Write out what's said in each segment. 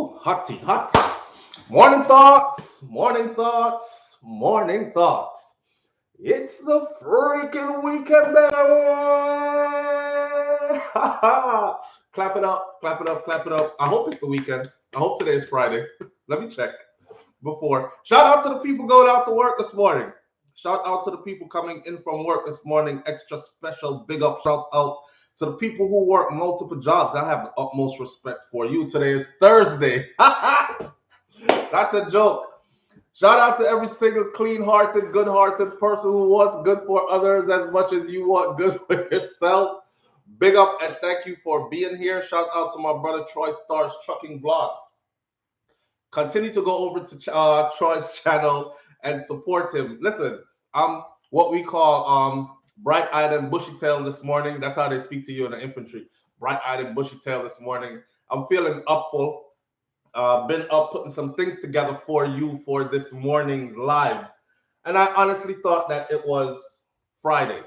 Ooh, hotty, hotty. Morning thoughts, morning thoughts, morning thoughts. It's the freaking weekend, baby! Clap it up, clap it up, clap it up. I hope it's the weekend. I hope today is Friday. Let me check before. Shout out to the people going out to work this morning. Shout out to the people coming in from work this morning. Extra special big up shout out to the people who work multiple jobs. I have the utmost respect for you. Today is Thursday. That's a joke. Shout out to every single clean-hearted, good-hearted person who wants good for others as much as you want good for yourself. Big up and thank you for being here. Shout out to my brother Troy Star's Trucking Vlogs. Continue to go over to Troy's channel and support him. Listen, I'm what we call bright-eyed and bushy-tailed this morning. That's how they speak to you in the infantry. Bright-eyed and bushy-tailed this morning. I'm feeling upful. Been up putting some things together for you for this morning's live. And I honestly thought that it was Friday.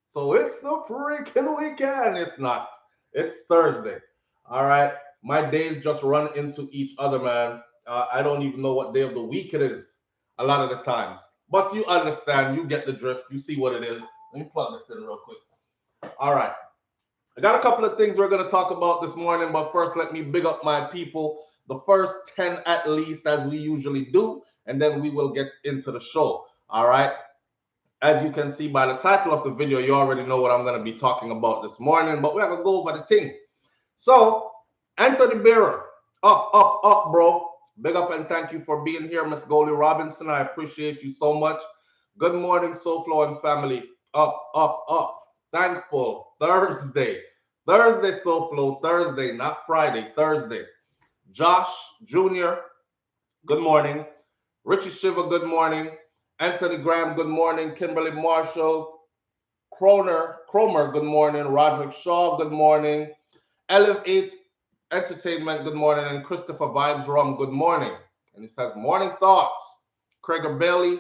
So it's the freaking weekend. It's not. It's Thursday. All right. My days just run into each other, man. I don't even know what day of the week it is a lot of the times. But you understand. You get the drift. You see what it is. Let me plug this in real quick. All right. I got a couple of things we're going to talk about this morning. But first, let me big up my people. The first 10 at least, as we usually do. And then we will get into the show. All right. As you can see by the title of the video, you already know what I'm going to be talking about this morning, but we're going to go over the thing. So, Anthony Bearer, up, bro. Big up and thank you for being here, Miss Goldie Robinson. I appreciate you so much. Good morning, SouFlo and family. Up. Thankful. Thursday, SouFlo. Thursday, not Friday, Thursday. Josh Jr., good morning. Richie Shiva, good morning. Anthony Graham, good morning. Kimberly Marshall, Cromer, good morning. Roderick Shaw, good morning. Elevate Entertainment, good morning. And Christopher Vibes Rum, good morning. And he says, morning thoughts. Craig Bailey,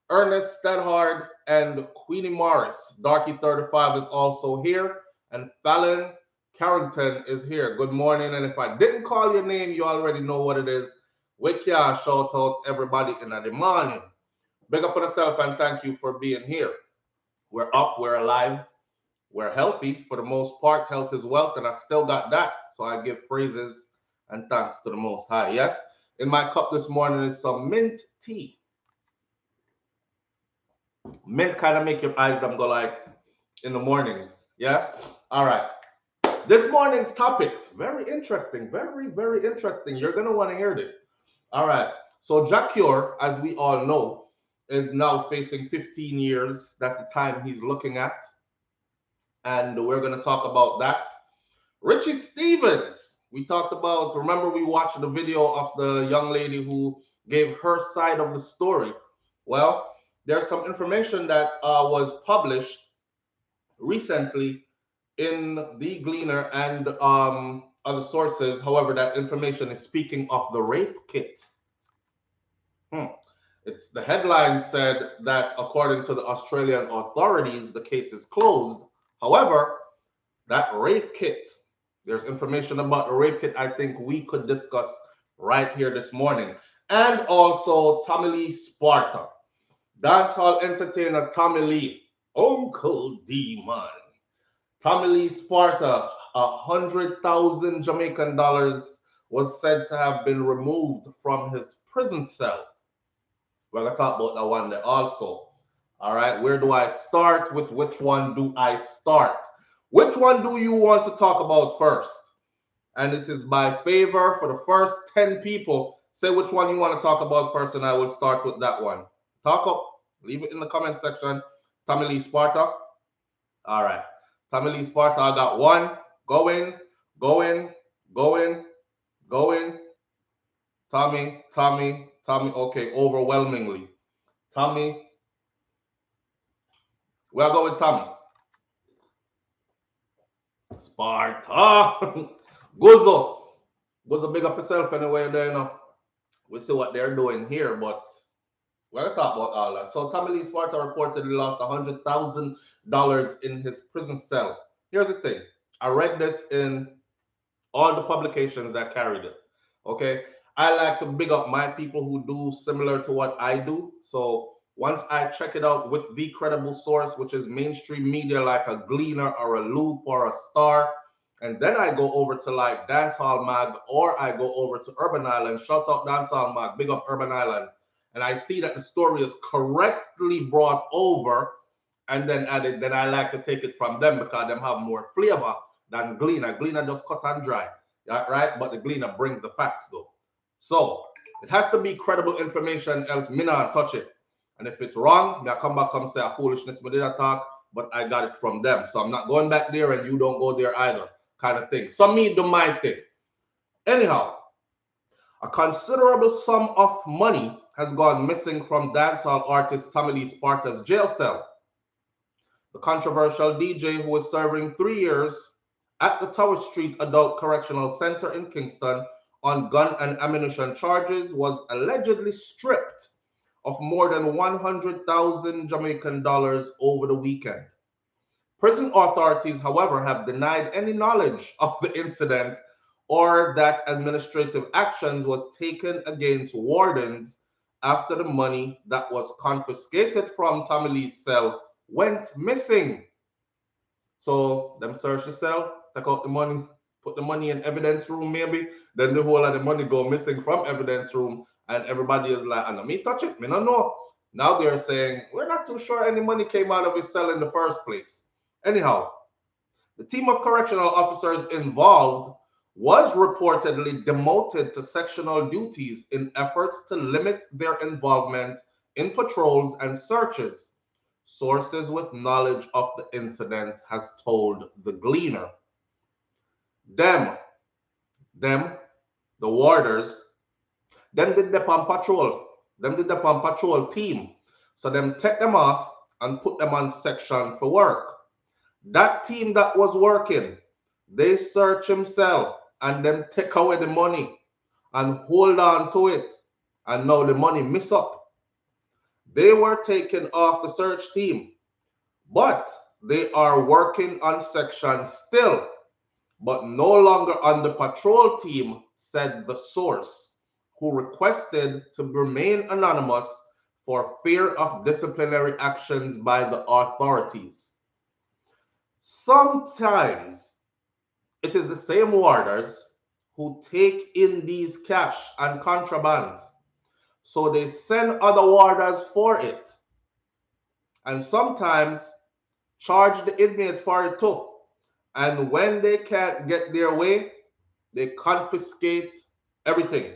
Ernest Stedhard, and Queenie Morris. Darky35 is also here. And Fallon Carrington is here. Good morning. And if I didn't call your name, you already know what it is. Wake ya, shout out everybody in the morning. Big up on yourself and thank you for being here. We're up, we're alive, we're healthy for the most part. Health is wealth, and I still got that. So I give praises and thanks to the Most High. Yes, in my cup this morning is some mint tea. Mint kind of make your eyes them go like in the mornings. Yeah. All right. This morning's topics very interesting, very interesting. You're gonna want to hear this. All right. So Jack Cure, as we all know, is now facing 15 years. That's the time he's looking at. And we're going to talk about that. Richie Stephens, we talked about, remember we watched the video of the young lady who gave her side of the story. Well, there's some information that was published recently in The Gleaner and other sources. However, that information is speaking of the rape kit. It's the headline said that according to the Australian authorities, the case is closed. However, that rape kit, there's information about the rape kit I think we could discuss right here this morning. And also Tommy Lee Sparta, dancehall entertainer Tommy Lee, Uncle D man. Tommy Lee Sparta, 100,000 Jamaican dollars was said to have been removed from his prison cell. We're going to talk about that one there also. All right, where do I start? With which one do I start? Which one do you want to talk about first? And it is by favor for the first 10 people. Say which one you want to talk about first, and I will start with that one. Talk up. Leave it in the comment section. Tommy Lee Sparta. All right. Tommy Lee Sparta, I got one. Going. Tommy, okay, overwhelmingly. Tommy, we'll go with Tommy. Sparta. Guzzo, big up yourself anyway there, you know. We'll see what they're doing here, but we're going to talk about all that. So Tommy Lee Sparta reportedly lost $100,000 in his prison cell. Here's the thing. I read this in all the publications that carried it. Okay. I like to big up my people who do similar to what I do. So once I check it out with the credible source, which is mainstream media like a Gleaner or a Loop or a Star, and then I go over to like Dancehall Mag or I go over to Urban Islands, shout out Dancehall Mag, big up Urban Islands, and I see that the story is correctly brought over and then added, then I like to take it from them because them have more flavor than Gleaner. Gleaner just cut and dry, right? But the Gleaner brings the facts though. So it has to be credible information, else me not touch it. And if it's wrong, me I come back and say a foolishness, me did a talk, but I got it from them. So I'm not going back there and you don't go there either, kind of thing. So me do my thing. Anyhow, a considerable sum of money has gone missing from dancehall artist Tommy Lee Sparta's jail cell. The controversial DJ, who was serving 3 years at the Tower Street Adult Correctional Center in Kingston on gun and ammunition charges, was allegedly stripped of more than 100,000 Jamaican dollars over the weekend. Prison authorities, however, have denied any knowledge of the incident or that administrative actions was taken against wardens after the money that was confiscated from Tommy Lee's cell went missing. So them search the cell, take out the money, put the money in evidence room maybe, then the whole of the money go missing from evidence room and everybody is like, I know me touch it, me no know. Now they're saying, we're not too sure any money came out of his cell in the first place. Anyhow, the team of correctional officers involved was reportedly demoted to sectional duties in efforts to limit their involvement in patrols and searches. Sources with knowledge of the incident has told the Gleaner. Them, the warders, them did the on patrol. Them did the on patrol team. So them take them off and put them on section for work. That team that was working, they search himself and then take away the money and hold on to it. And now the money miss up. They were taken off the search team, but they are working on section still, but no longer on the patrol team, said the source, who requested to remain anonymous for fear of disciplinary actions by the authorities. Sometimes it is the same warders who take in these cash and contrabands. So they send other warders for it. And sometimes charge the inmate for it too. And when they can't get their way, they confiscate everything.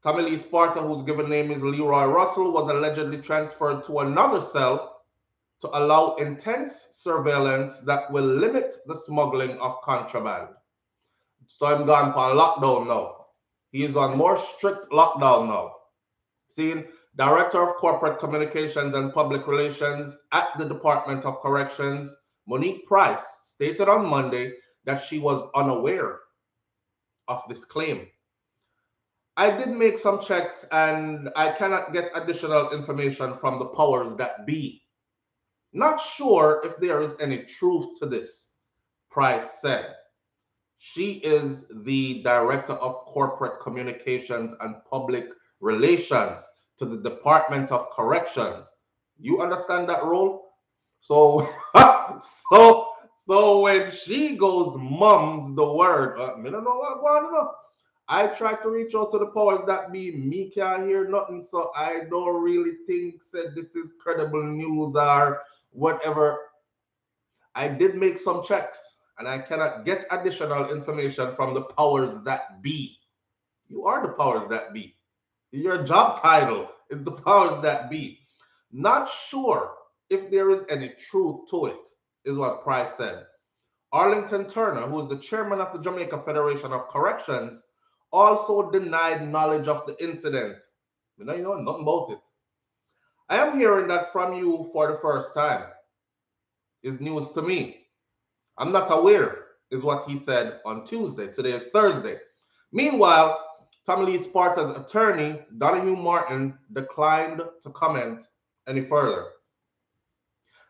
Tommy Lee Sparta, whose given name is Leroy Russell, was allegedly transferred to another cell to allow intense surveillance that will limit the smuggling of contraband. So I'm gone for lockdown now. He is on more strict lockdown now. See, Director of Corporate Communications and Public Relations at the Department of Corrections, Monique Price, stated on Monday that she was unaware of this claim. I did make some checks and I cannot get additional information from the powers that be. Not sure if there is any truth to this, Price said. She is the Director of Corporate Communications and Public Relations to the Department of Corrections. You understand that role? So, so when she goes mums the word, me don't know what going on. I try to reach out to the powers that be. Me can't hear nothing, so I don't really think said this is credible news or whatever. I did make some checks, and I cannot get additional information from the powers that be. You are the powers that be. Your job title is the powers that be. Not sure if there is any truth to it, is what Price said. Arlington Turner, who is the chairman of the Jamaica Federation of Corrections, also denied knowledge of the incident. You know nothing about it. I am hearing that from you for the first time. Is news to me. I'm not aware, is what he said on Tuesday. Today is Thursday. Meanwhile, Tommy Lee Sparta's attorney, Donahue Martin, declined to comment any further.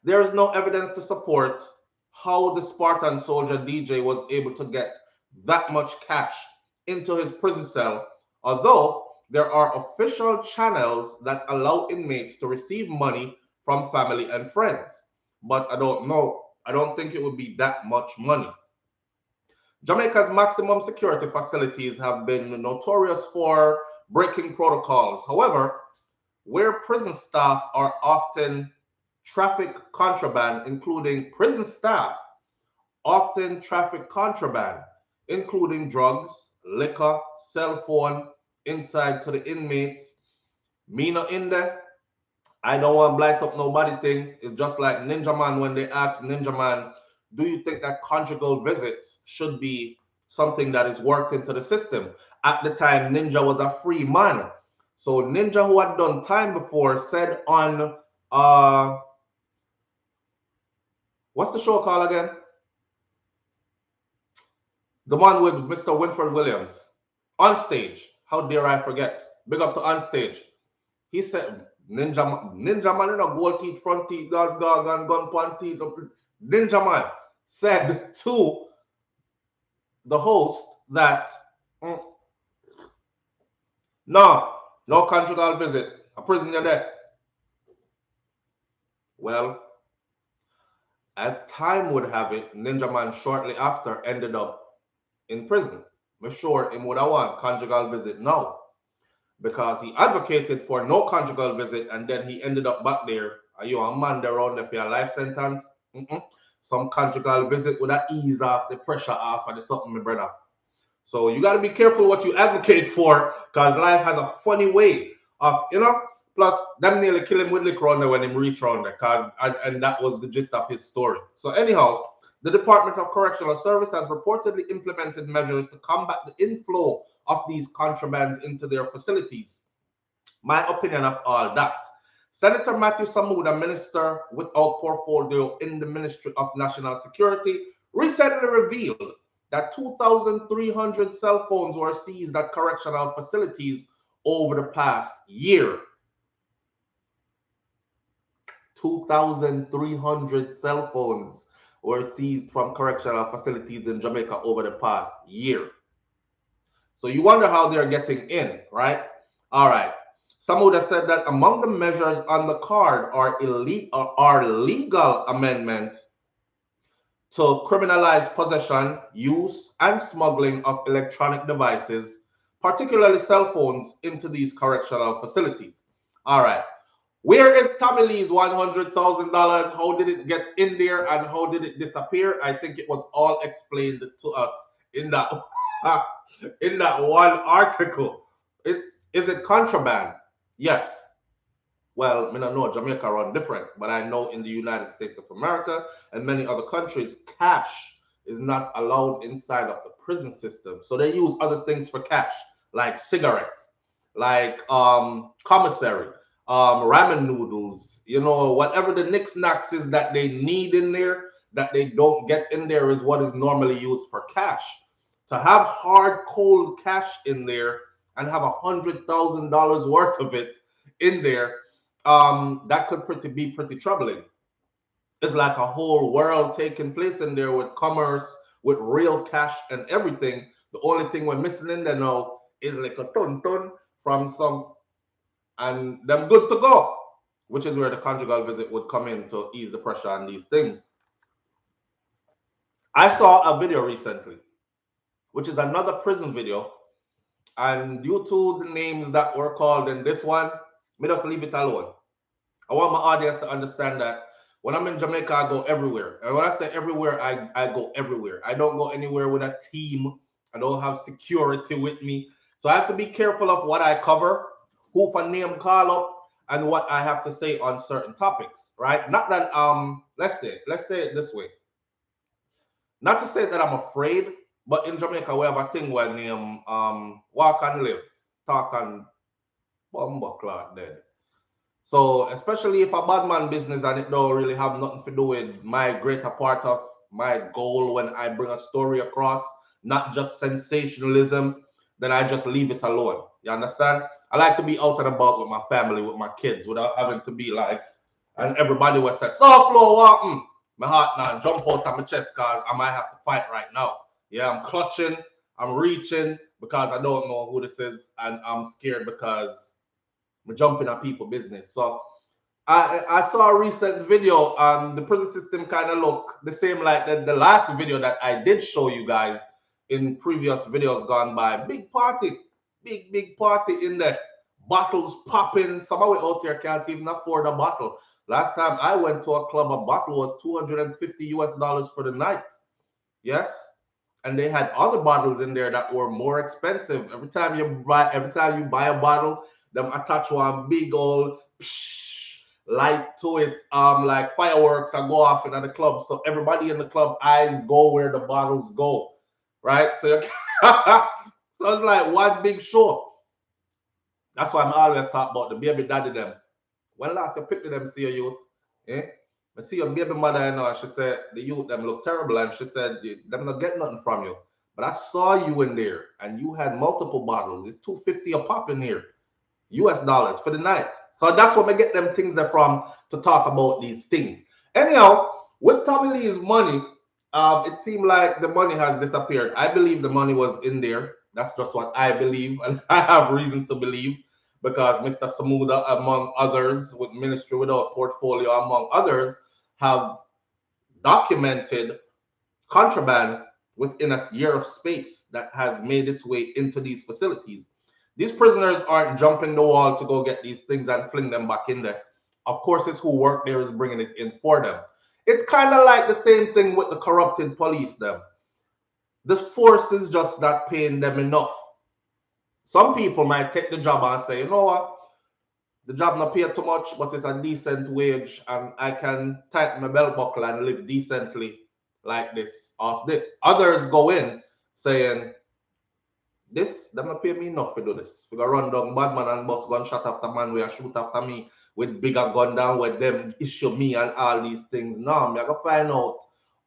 There is no evidence to support how the Spartan soldier DJ was able to get that much cash into his prison cell, although there are official channels that allow inmates to receive money from family and friends. But I don't know. I don't think it would be that much money. Jamaica's maximum security facilities have been notorious for breaking protocols. However, where prison staff are often traffic contraband, including prison staff, often traffic contraband, including drugs, liquor, cell phone, inside to the inmates. Me no in there. I don't want to blight up nobody thing. It's just like Ninja Man when they ask Ninja Man, do you think that conjugal visits should be something that is worked into the system? At the time, Ninja was a free man. So Ninja, who had done time before, said on what's the show called again? The one with Mr. Winfred Williams. On Stage. How dare I forget? Big up to On Stage. He said, Ninja Man in a gold teeth, front teeth, dog, and gun point teeth. Ninja Man said to the host that no conjugal visit. A prison you're there. Well, as time would have it, Ninja Man shortly after ended up in prison. I'm sure him would have want conjugal visit now, because he advocated for no conjugal visit and then he ended up back there. Are you a man there around there for your life sentence? Some conjugal visit would have ease off the pressure off of the something, my brother. So you got to be careful what you advocate for, because life has a funny way of, plus them nearly kill him with liquor on there when him reach around there, and that was the gist of his story. So anyhow, the Department of Correctional Service has reportedly implemented measures to combat the inflow of these contrabands into their facilities. My opinion of all that. Senator Matthew Samuda, minister without portfolio in the Ministry of National Security, recently revealed that 2,300 cell phones were seized at correctional facilities over the past year. 2,300 cell phones were seized from correctional facilities in Jamaica over the past year. So you wonder how they're getting in, right? All right. Samuda said that among the measures on the card are legal amendments to criminalize possession, use, and smuggling of electronic devices, particularly cell phones, into these correctional facilities. All right. Where is Tommy Lee's $100,000? How did it get in there and how did it disappear? I think it was all explained to us in that one article. Is it contraband? Yes. Well, I don't know, Jamaica run different, but I know in the United States of America and many other countries, cash is not allowed inside of the prison system. So they use other things for cash, like cigarettes, like commissary, ramen noodles, whatever the knickknacks is that they need in there that they don't get in there is what is normally used for cash. To have hard, cold cash in there and have $100,000 worth of it in there, that could be pretty troubling. It's like a whole world taking place in there with commerce, with real cash and everything. The only thing we're missing in there now is like a ton from some, and them good to go, which is where the conjugal visit would come in to ease the pressure on these things. I saw a video recently, which is another prison video, and due to the names that were called in this one, me just leave it alone. I want my audience to understand that when I'm in Jamaica, I go everywhere. And when I say everywhere, I go everywhere. I don't go anywhere with a team. I don't have security with me. So I have to be careful of what I cover, who for name call up, and what I have to say on certain topics, right? Not that, let's say it this way. Not to say that I'm afraid, but in Jamaica, we have a thing where name walk and live, talk and bumbo clock dead. So especially if a bad man business and it don't really have nothing to do with my greater part of my goal when I bring a story across, not just sensationalism, then I just leave it alone. You understand? I like to be out and about with my family, with my kids, without having to be like, and everybody will say, SouFLo, what? My heart now jump out of my chest because I might have to fight right now. Yeah, I'm clutching, I'm reaching, because I don't know who this is, and I'm scared because we're jumping on people business. So I saw a recent video. The prison system kind of look the same like the last video that I did show you guys in previous videos gone by. Big party, big party in there. Bottles popping. Some of it out there can't even afford a bottle. Last time I went to a club, a bottle was $250 for the night. Yes, and they had other bottles in there that were more expensive. Every time you buy a bottle, them attach one big old light to it, like fireworks and go off in the club. So everybody in the club eyes go where the bottles go, right? So, so it's like one big show. That's why I'm always talking about the baby daddy them. When last you picked them, see your youth, eh? I see your baby mother, you know, she said the youth them look terrible, and she said them not get nothing from you. But I saw you in there, and you had multiple bottles. It's $250 a pop in here, US dollars for the night. So that's what I get them things there from to talk about these things. Anyhow, with Tommy Lee's money, it seemed like the money has disappeared. I believe the money was in there. That's just what I believe, and I have reason to believe, because Mr. Samuda, among others, with Ministry Without Portfolio, among others, have documented contraband within a year of space that has made its way into these facilities. These prisoners aren't jumping the wall to go get these things and fling them back in there. Of course, it's who work there is bringing it in for them. It's kind of like the same thing with the corrupted police them. The force is just not paying them enough. Some people might take the job and say, you know what, the job not pay too much, but it's a decent wage, and I can tighten my belt buckle and live decently like this off this. Others go in saying, this, them not pay me enough to do this. We got run down bad man and bust gunshot after man, we are shoot after me with bigger gun down with them issue me and all these things. Now, me I go find out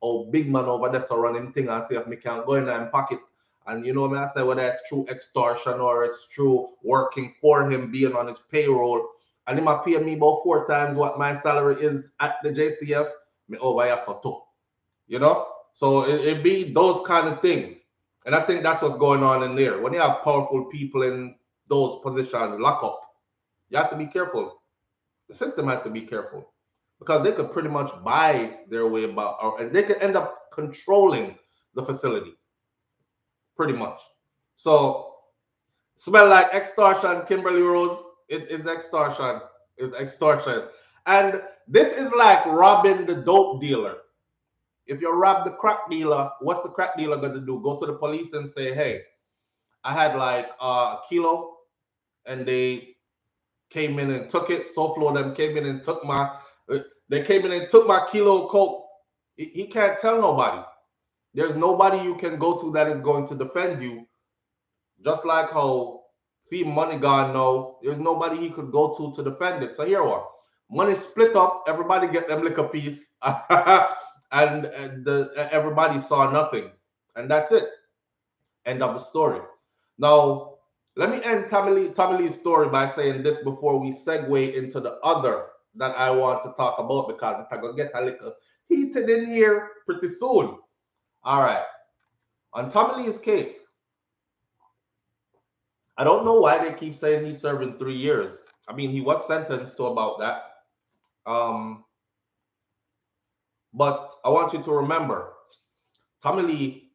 how big man over there so running thing and see if me can go in and pocket. And you know me, I say whether it's through extortion or it's through working for him, being on his payroll. And he might pay me about 4 times what my salary is at the JCF, me over here so too. You know? So it be those kind of things. And I think that's what's going on in there. When you have powerful people in those positions, lock up, you have to be careful. The system has to be careful, because they could pretty much buy their way about, and they could end up controlling the facility, pretty much. So, smell like extortion, Kimberly Rose. It is extortion. It's extortion. And this is like robbing the dope dealer. If you rob the crack dealer, what's the crack dealer going to do? Go to the police and say, hey, I had like a kilo, and they came in and took it. SouFLo them came in and took my, kilo of coke. He can't tell nobody. There's nobody you can go to that is going to defend you. Just like how, see, money gone now, there's nobody he could go to defend it. So here what? Money split up, everybody get them lick a piece. And everybody saw nothing, and that's it. End of the story. Now, let me end Tommy Lee's story by saying this before we segue into the other that I want to talk about, because it's going to get a little heated in here pretty soon. All right. On Tommy Lee's case, I don't know why they keep saying he's serving 3 years. I mean, he was sentenced to about that. But I want you to remember, Tommy Lee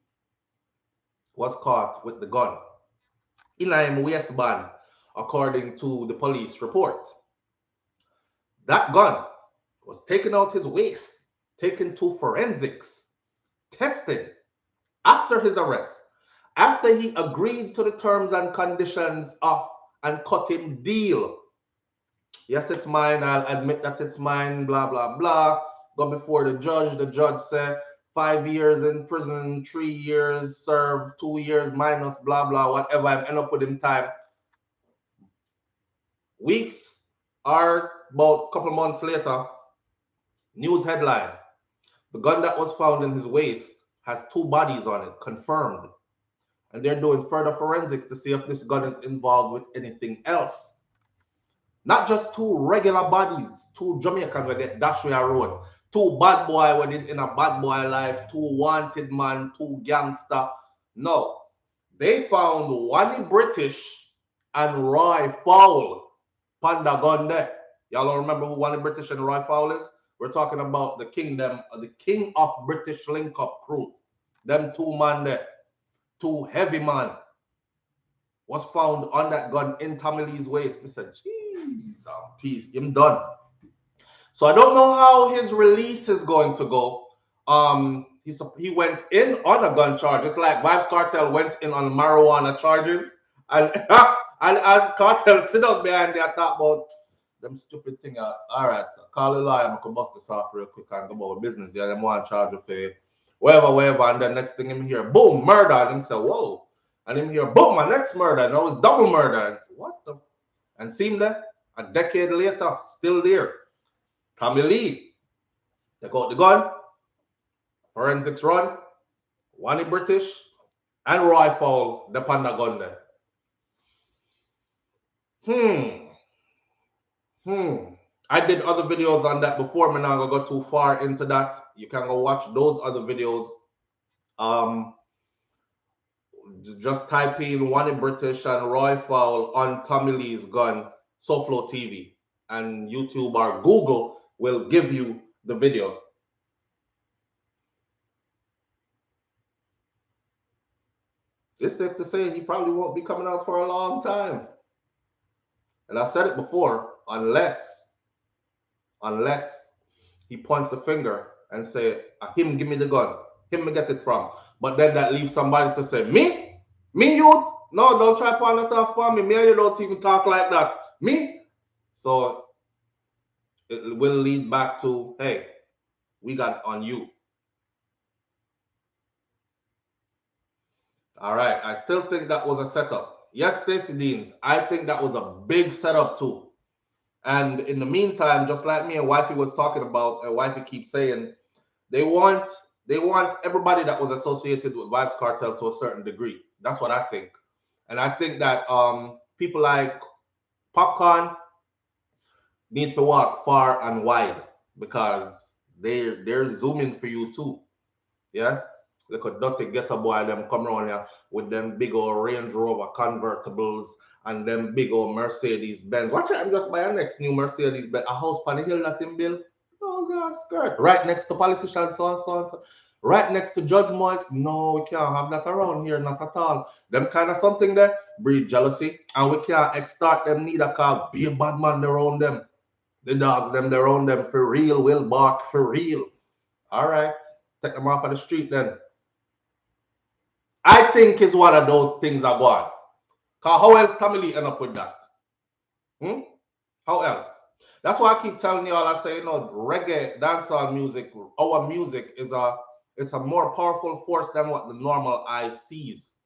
was caught with the gun in his waistband, according to the police report. That gun was taken out his waist, taken to forensics, tested after his arrest, after he agreed to the terms and conditions of and cut him deal. Yes, it's mine. I'll admit that it's mine, blah, blah, blah. Go before the judge. The judge said 5 years in prison, 3 years served, 2 years minus blah, blah, whatever. I end up with him time. Weeks or about a couple months later, news headline. The gun that was found in his waist has 2 bodies on it, confirmed. And they're doing further forensics to see if this gun is involved with anything else. Not just 2 regular bodies, 2 Jamaicans will get dashed with a road. 2 bad boy were in a bad boy life, 2 wanted man, 2 gangster. No. They found Wani British and Roy Fowl Panda gun there. Y'all don't remember who Wani British and Roy Fowl is? We're talking about the king of British link up crew. Them two man there, two heavy man, was found on that gun in Tommy Lee's waist. I said, jeez, peace, him done. So I don't know how his release is going to go. He went in on a gun charge. It's like Vybz Kartel went in on marijuana charges. And, and as Cartel sit up behind there, talk about them stupid thing. All right, call a lawyer. I can bust this off real quick and go about business. Yeah, them want charge of a whatever. And then next thing him here, boom, murder. And him say, whoa. And him here, boom, my next murder. Now it's double murder. And what the? And see him there, a decade later, still there. Tommy Lee, they got the gun, forensics run, Wani British, and Roy Fowl, the panda gun there. I did other videos on that before. I'm not gonna go too far into that. You can go watch those other videos. Just type in Wani British and Roy Fowl on Tommy Lee's gun, SouFLoTV, and YouTube or Google will give you the video. It's safe to say he probably won't be coming out for a long time. And I said it before, unless he points the finger and say, him give me the gun, him me get it from. But then that leaves somebody to say, me youth? No, don't try to point it off for me. Me and you don't even talk like that. Me? So it will lead back to, hey, we got it on you. All right, I still think that was a setup. Yes, Stacey Deans, I think that was a big setup too. And in the meantime, just like me and Wifey was talking about, and Wifey keeps saying, they want everybody that was associated with Vybz Kartel to a certain degree. That's what I think. And I think that people like Popcorn need to walk far and wide because they're zooming for you too. Yeah? Look at dirty ghetto boy, them come around here with them big old Range Rover convertibles and them big old Mercedes Benz. Watch out, I'm just buy a next new Mercedes Benz. A house on the hill that in Bill. Oh, skirt. Right next to politicians, so and so and so. Right next to Judge Moise. No, we can't have that around here, not at all. Them kind of something there breed jealousy. And we can't extort them neither cause be a bad man around them. The dogs them around them for real will bark for real. All right. Take them off of the street then. I think it's one of those things are going. Because how else Tommy Lee end up with that? How else? That's why I keep telling y'all, I say, reggae, dancehall music, our music it's a more powerful force than what the normal eye sees.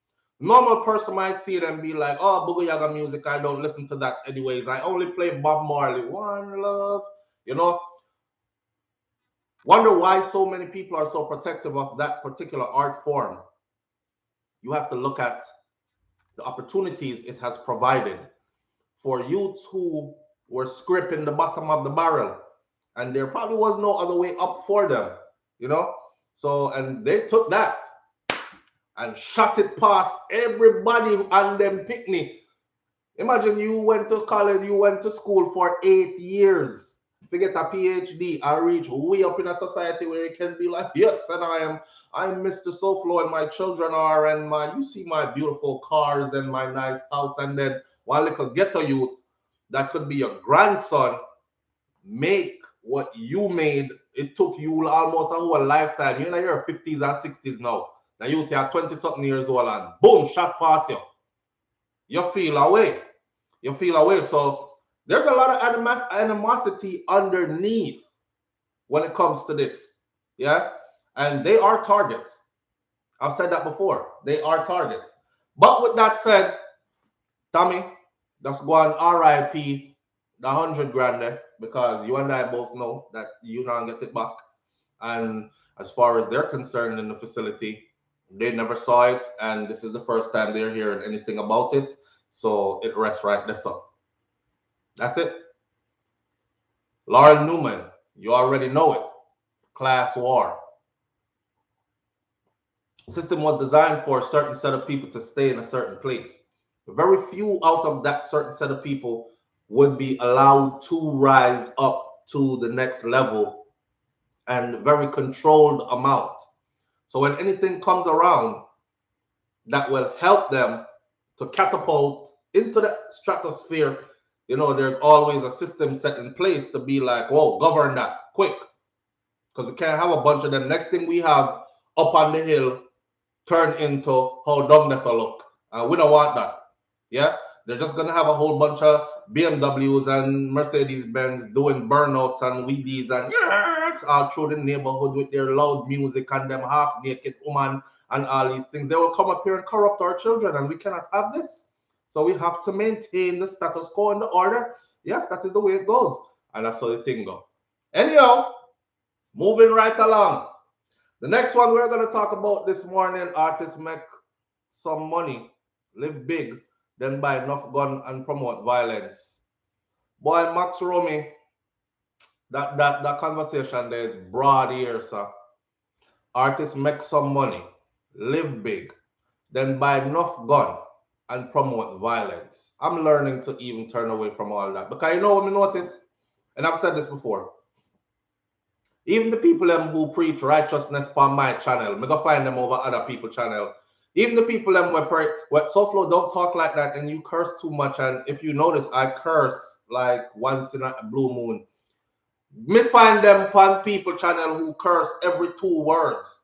Normal person might see it and be like, oh, Boogie Yaga music, I don't listen to that anyways. I only play Bob Marley, One Love, Wonder why so many people are so protective of that particular art form. You have to look at the opportunities it has provided for youths who were scraping the bottom of the barrel, and there probably was no other way up for them, So, and they took that and shot it past everybody on them picnic. Imagine you went to college, you went to school for 8 years. To get a PhD and reach way up in a society where you can be like, yes, and I'm Mr. SouFLo and my children are, and you see my beautiful cars and my nice house, and then one little ghetto youth that could be your grandson make what you made. It took you almost a whole lifetime. You're in your 50s and 60s now. Now you are 20-something years old and boom, shot past you. You feel away. So there's a lot of animosity underneath when it comes to this. Yeah. And they are targets. I've said that before. They are targets. But with that said, Tommy, let's go on RIP the 100 grand there, because you and I both know that you don't get it back. And as far as they're concerned in the facility, they never saw it. And this is the first time they're hearing anything about it. So it rests right there. So that's it. Lauren Newman, you already know it. Class war. System was designed for a certain set of people to stay in a certain place. Very few out of that certain set of people would be allowed to rise up to the next level, and very controlled amount. So when anything comes around that will help them to catapult into the stratosphere, you know, there's always a system set in place to be like, whoa, govern that quick. Because we can't have a bunch of them. Next thing we have up on the hill turn into how dumb this will look. We don't want that. Yeah? They're just going to have a whole bunch of BMWs and Mercedes-Benz doing burnouts and weedies and all through the neighborhood with their loud music and them half-naked woman and all these things. They will come up here and corrupt our children, and we cannot have this. So we have to maintain the status quo and the order. Yes, that is the way it goes. And that's how the thing goes. Anyhow, moving right along. The next one we're going to talk about this morning, artists make some money, live big, then buy enough gun and promote violence. Boy, Max Romy, that conversation there is broad here, sir. Artists make some money, live big, then buy enough gun and promote violence. I'm learning to even turn away from all that. Because you know what I notice? And I've said this before. Even the people who preach righteousness on my channel, me go find them over other people's channel. Even the people what SouFlo don't talk like that, and you curse too much. And if you notice, I curse like once in a blue moon. Me find them on people channel who curse every 2 words.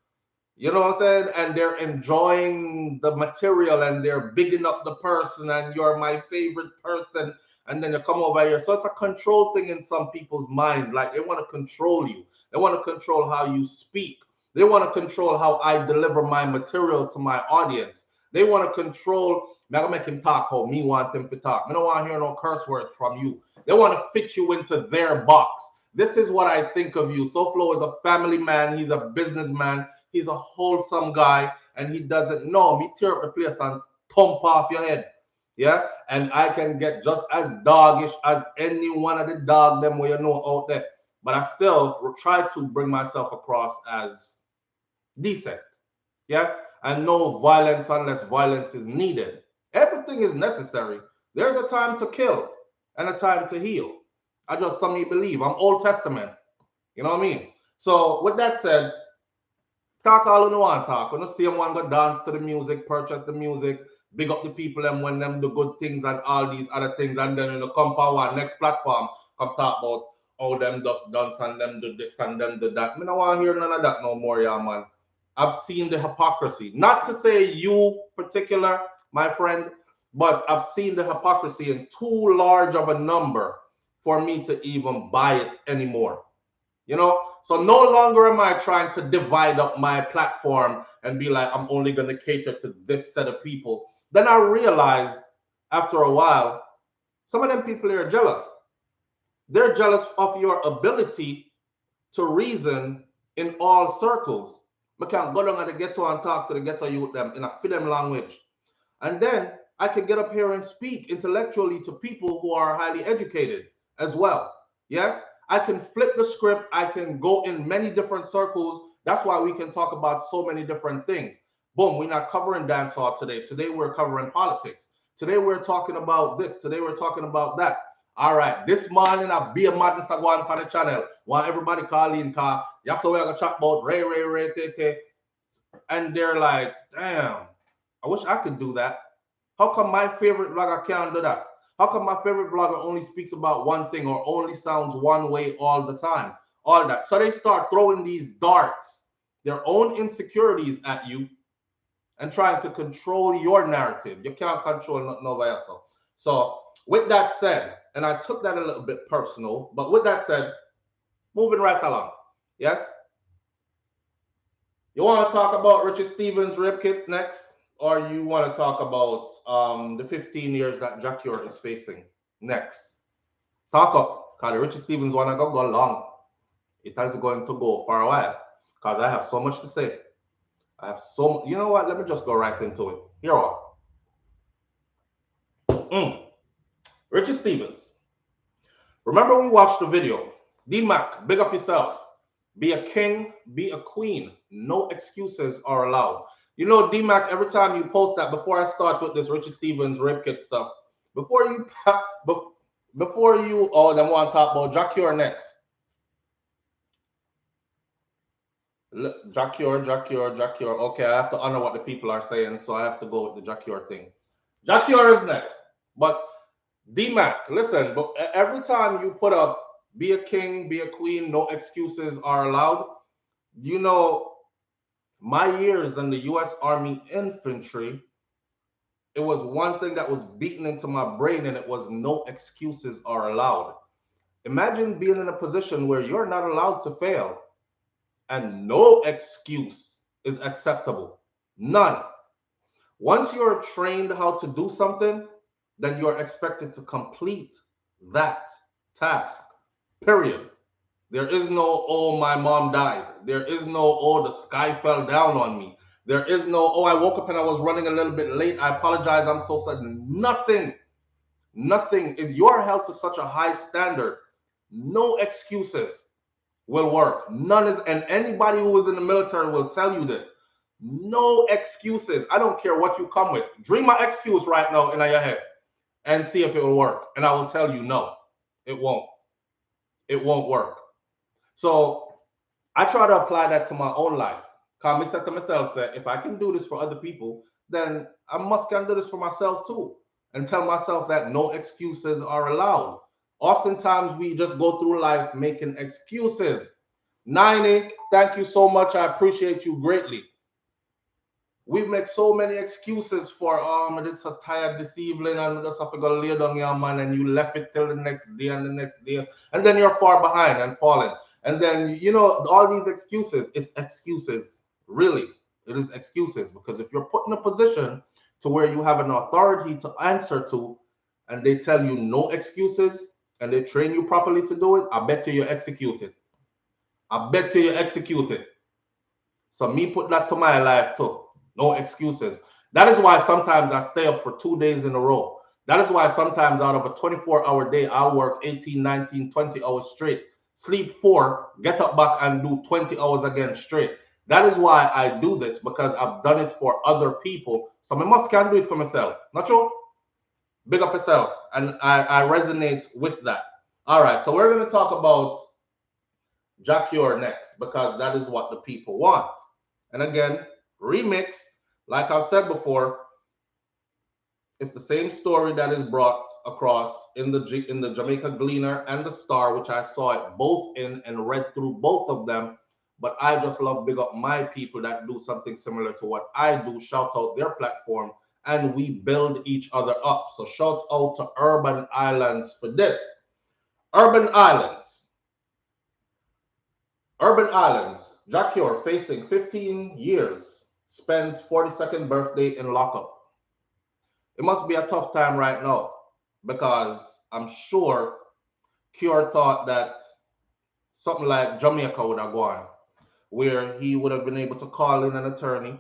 You know what I'm saying? And they're enjoying the material and they're bigging up the person and you're my favorite person. And then you come over here. So it's a control thing in some people's mind. Like they want to control you. They want to control how you speak. They want to control how I deliver my material to my audience. They want to control, I make him talk how me want him to talk. I don't want to hear no curse words from you. They want to fit you into their box. This is what I think of you. SouFlo is a family man. He's a businessman. He's a wholesome guy, and he doesn't know me tear up the place and thump off your head. Yeah, and I can get just as doggish as any one of the dog them where you know out there. But I still try to bring myself across as decent. Yeah, and no violence unless violence is needed. Everything is necessary. There's a time to kill and a time to heal. I just some me believe. I'm Old Testament. You know what I mean? So with that said, talk all you want to talk. When you see them want to dance to the music, purchase the music, big up the people and when them do good things and all these other things, and then in the compound next platform come talk about how them just dance and them do this and them do that. I don't want to hear none of that no more, yeah, man. I've seen the hypocrisy. Not to say you particular, my friend, but I've seen the hypocrisy in too large of a number for me to even buy it anymore. You know, so no longer am I trying to divide up my platform and be like, I'm only going to cater to this set of people. Then I realized after a while, some of them people are jealous. They're jealous of your ability to reason in all circles. I can go down at the ghetto and talk to the ghetto youth them in a for them language. And then I can get up here and speak intellectually to people who are highly educated as well. Yes? I can flip the script. I can go in many different circles. That's why we can talk about so many different things. Boom, we're not covering dancehall today. Today we're covering politics. Today we're talking about this. Today we're talking about that. All right, this morning I'll be a madness I go on the channel. Want everybody call in, car. That's how we're gonna chat about Ray, Tete. And they're like, damn, I wish I could do that. How come my favorite vlogger can't do that? How come my favorite vlogger only speaks about one thing or only sounds one way all the time? All that. So they start throwing these darts, their own insecurities at you and trying to control your narrative. You can't control nothing over yourself. So with that said, and I took that a little bit personal, but with that said, moving right along. Yes? You want to talk about Richie Stephens' rib kit next? Or you want to talk about the 15 years that Jack York is facing next? Talk up, because Richie Stephens want to go long. It is going to go for a while, because I have so much to say. I have so, you know what? Let me just go right into it. Here we are. Richie Stephens. Remember we watched the video. D-Mac, big up yourself. Be a king, be a queen. No excuses are allowed. You know, D-Mac, every time you post that, before I start with this Richie Stephens rib kit stuff, before you, oh, then want to talk about Jacure next. Jacure. Okay, I have to honor what the people are saying, so I have to go with the Jacure thing. Jacure is next. But D-Mac, listen, but every time you put up, be a king, be a queen, no excuses are allowed, you know, my years in the U.S. Army Infantry, it was one thing that was beaten into my brain, and it was no excuses are allowed. Imagine being in a position where you're not allowed to fail, and no excuse is acceptable. None. Once you're trained how to do something, then you're expected to complete that task. Period. There is no, oh, my mom died. There is no, oh, the sky fell down on me. There is no, oh, I woke up and I was running a little bit late. I apologize. I'm so sad. Nothing. Nothing is, you're held to such a high standard. No excuses will work. None is, and anybody who is in the military will tell you this. No excuses. I don't care what you come with. Dream my excuse right now in your head and see if it will work. And I will tell you, no, it won't. It won't work. So I try to apply that to my own life. Because I said to myself, if I can do this for other people, then I must can do this for myself too. And tell myself that no excuses are allowed. Oftentimes we just go through life making excuses. 90, thank you so much. I appreciate you greatly. We make so many excuses for, it's so tired this evening and just have to go lay down your man, and you left it till the next day and the next day. And then you're far behind and falling. And then, you know, all these excuses, it's excuses. Really, it is excuses. Because if you're put in a position to where you have an authority to answer to, and they tell you no excuses, and they train you properly to do it, I bet you execute it. I bet you execute it. So me put that to my life too. No excuses. That is why sometimes I stay up for 2 days in a row. That is why sometimes out of a 24-hour day, I'll work 18, 19, 20 hours straight. Sleep 4, get up back and do 20 hours again straight. That is why I do this, because I've done it for other people. So I must can do it for myself. Not true? Big up yourself. And I resonate with that. All right, so we're going to talk about Jacure next, because that is what the people want. And again, remix, like I've said before, it's the same story that is brought across in the Jamaica Gleaner and the Star, which I saw it both in and read through both of them. But I just love big up my people that do something similar to what I do, shout out their platform, and we build each other up. So shout out to Urban Islands for this. Urban Islands, Jacure facing 15 years, spends 42nd birthday in lockup. It must be a tough time right now, because I'm sure Cure thought that something like Jamaica would have gone, where he would have been able to call in an attorney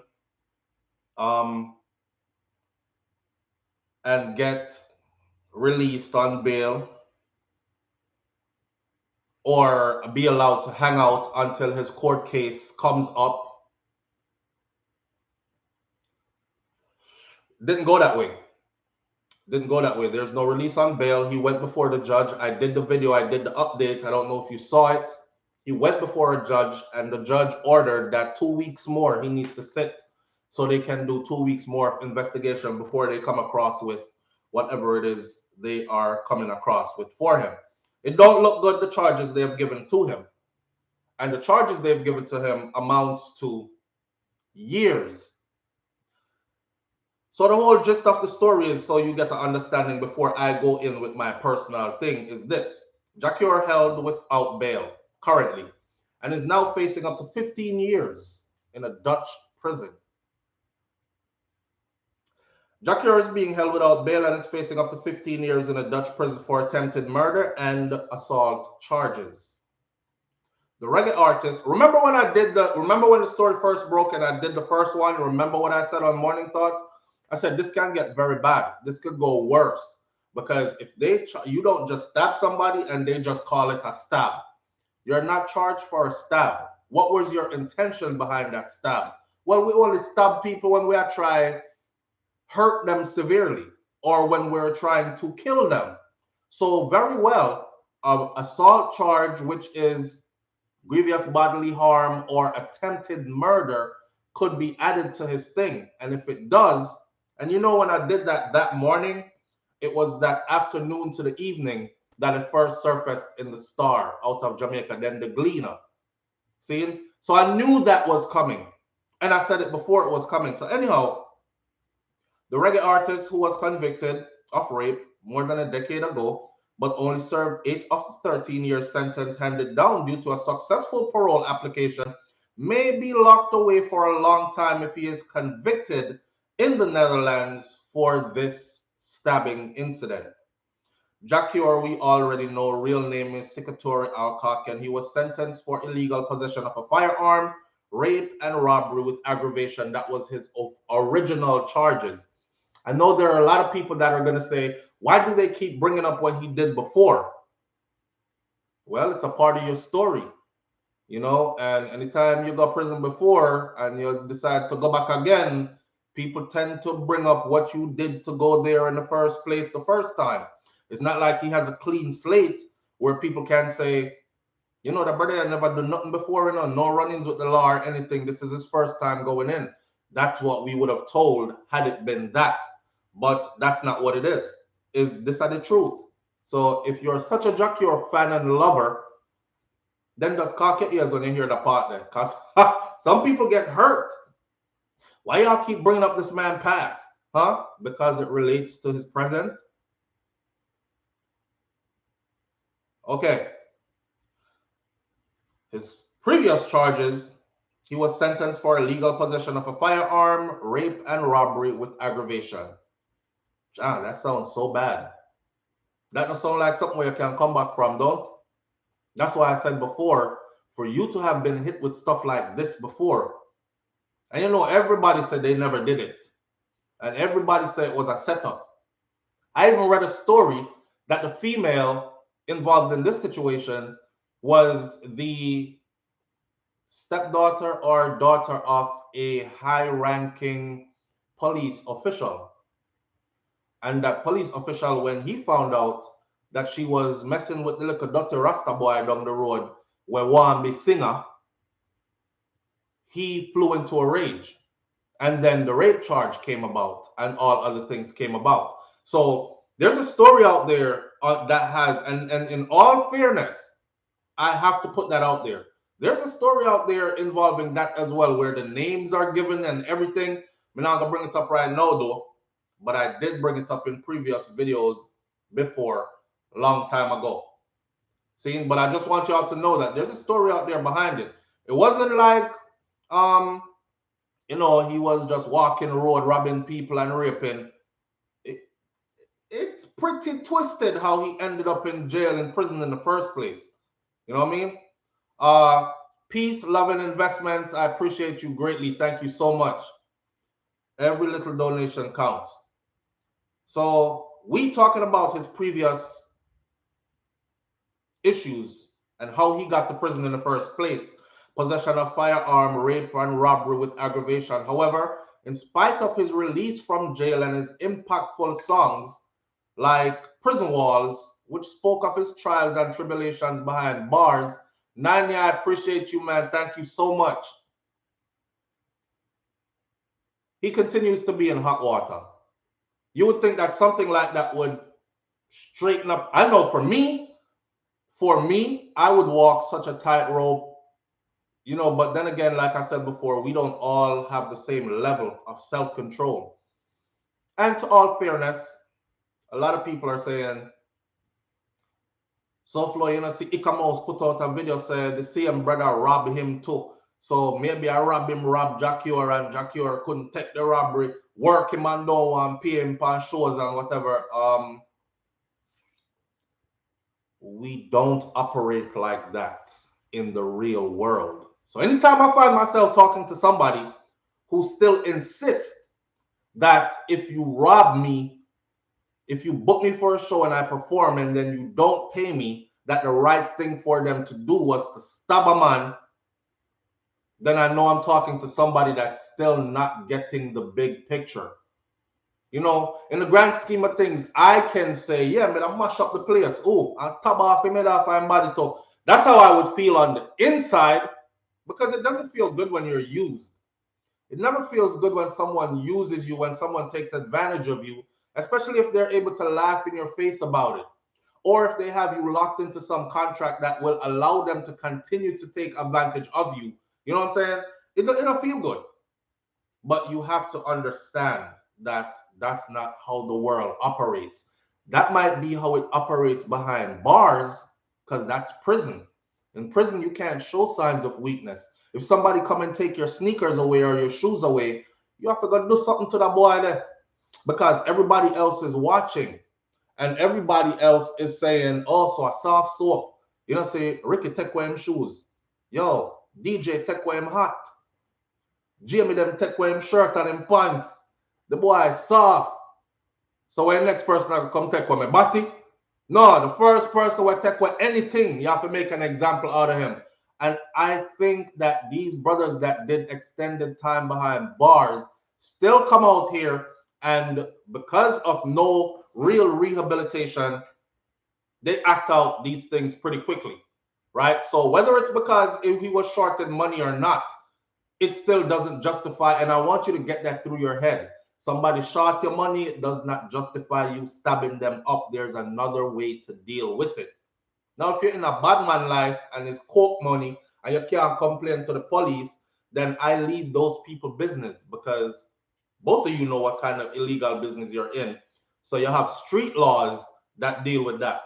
and get released on bail, or be allowed to hang out until his court case comes up. Didn't go that way. There's no release on bail. He went before the judge. I did the video. I did the update. I don't know if you saw it. He went before a judge, and the judge ordered that 2 weeks more he needs to sit, so they can do 2 weeks more of investigation before they come across with whatever it is they are coming across with for him. It don't look good, the charges they have given to him. And the charges they've given to him amounts to years. So the whole gist of the story is, so you get an understanding before I go in with my personal thing, is this. Jacure held without bail currently, and is now facing up to 15 years in a Dutch prison. Jacure is being held without bail and is facing up to 15 years in a Dutch prison for attempted murder and assault charges. The reggae artist, remember when the story first broke and I did the first one? Remember what I said on Morning Thoughts? I said this can get very bad. This could go worse, because if you don't just stab somebody and they just call it a stab. You're not charged for a stab. What was your intention behind that stab? Well, we only stab people when we are trying hurt them severely or when we're trying to kill them. So very well, assault charge, which is grievous bodily harm or attempted murder, could be added to his thing. And if it does, and you know, when I did that morning, it was that afternoon to the evening that it first surfaced in the Star out of Jamaica, then the Gleaner. See? So I knew that was coming. And I said it before it was coming. So anyhow, the reggae artist who was convicted of rape more than a decade ago, but only served 8 of the 13-year sentence handed down due to a successful parole application, may be locked away for a long time if he is convicted in the Netherlands for this stabbing incident. Jacquior, we already know, real name is Sikatori Alcock, and he was sentenced for illegal possession of a firearm, rape, and robbery with aggravation. That was his original charges. I know there are a lot of people that are going to say, why do they keep bringing up what he did before? Well, it's a part of your story, you know, and anytime you go to prison before and you decide to go back again, people tend to bring up what you did to go there in the first place the first time. It's not like he has a clean slate where people can say, you know, the brother never done nothing before, you know, no run-ins with the law or anything. This is his first time going in. That's what we would have told had it been that. But that's not what it is. This is the truth. So if you're such a Jacquior fan and lover, then just cock your ears when you hear the part there. Because some people get hurt. Why y'all keep bringing up this man past? Huh? Because it relates to his present? Okay. His previous charges, he was sentenced for illegal possession of a firearm, rape, and robbery with aggravation. John, that sounds so bad. That doesn't sound like something where you can come back from, don't? That's why I said before, for you to have been hit with stuff like this before, and you know, everybody said they never did it. And everybody said it was a setup. I even read a story that the female involved in this situation was the stepdaughter or daughter of a high-ranking police official. And that police official, when he found out that she was messing with the little Dr. Rasta boy down the road where one be singer, he flew into a rage. And then the rape charge came about and all other things came about. So there's a story out there that has, and in all fairness, I have to put that out there. There's a story out there involving that as well, where the names are given and everything. I'm not going to bring it up right now, though, but I did bring it up in previous videos before, a long time ago. See, but I just want y'all to know that there's a story out there behind it. It wasn't like, you know, he was just walking the road, robbing people and raping. It's pretty twisted how he ended up in jail, in prison in the first place. You know what I mean? Peace, love, and investments. I appreciate you greatly. Thank you so much. Every little donation counts. So we talking about his previous issues and how he got to prison in the first place. Possession of firearm, rape, and robbery with aggravation. However, in spite of his release from jail and his impactful songs like Prison Walls, which spoke of his trials and tribulations behind bars, Nanya, I appreciate you, man. Thank you so much. He continues to be in hot water. You would think that something like that would straighten up. I know for me, I would walk such a tightrope, you know, but then again, like I said before, we don't all have the same level of self-control. And to all fairness, a lot of people are saying, SouFLo, you know, see Ikamouse put out a video saying the same brother robbed him too. So maybe I rob Jacquior, and Jacquior couldn't take the robbery, work him and don't want pay him on shows and whatever. We don't operate like that in the real world. So anytime I find myself talking to somebody who still insists that if you rob me, if you book me for a show and I perform and then you don't pay me, that the right thing for them to do was to stab a man then I know I'm talking to somebody that's still not getting the big picture. You know, in the grand scheme of things, I can say, yeah, man, I mash up the place. Oh, I tab off him, off and body talk. That's how I would feel on the inside, because it doesn't feel good when you're used. It never feels good when someone uses you, when someone takes advantage of you, especially if they're able to laugh in your face about it, or if they have you locked into some contract that will allow them to continue to take advantage of you. You know what I'm saying? It don't feel good. But you have to understand that that's not how the world operates. That might be how it operates behind bars, because that's prison. In prison, you can't show signs of weakness. If somebody come and take your sneakers away or your shoes away, you have to go do something to that boy there, because everybody else is watching and everybody else is saying, oh, so a soft soap. You know, say, Ricky, take away him shoes. Yo, DJ, take away him hat. Jamie them take away him shirt and him pants. The boy is soft. So when the next person will come take away my body, no, the first person will take away anything, you have to make an example out of him. And I think that these brothers that did extended time behind bars still come out here, and because of no real rehabilitation, they act out these things pretty quickly, right? So whether it's because he was shorted money or not, it still doesn't justify, and I want you to get that through your head. Somebody short your money, it does not justify you stabbing them up. There's another way to deal with it. Now, if you're in a bad man life and it's coke money and you can't complain to the police, then I leave those people business, because both of you know what kind of illegal business you're in. So you have street laws that deal with that.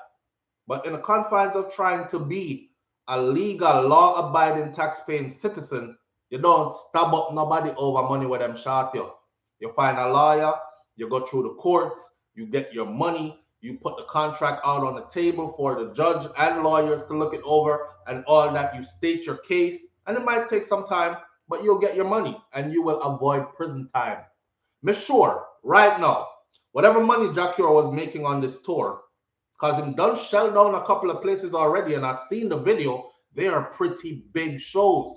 But in the confines of trying to be a legal, law-abiding, tax-paying citizen, you don't stab up nobody over money with them shot you. You find a lawyer, you go through the courts, you get your money, you put the contract out on the table for the judge and lawyers to look it over and all that. You state your case, and it might take some time, but you'll get your money and you will avoid prison time. Make sure right now, whatever money Jacure was making on this tour, because him done shell down a couple of places already, and I've seen the video, they are pretty big shows.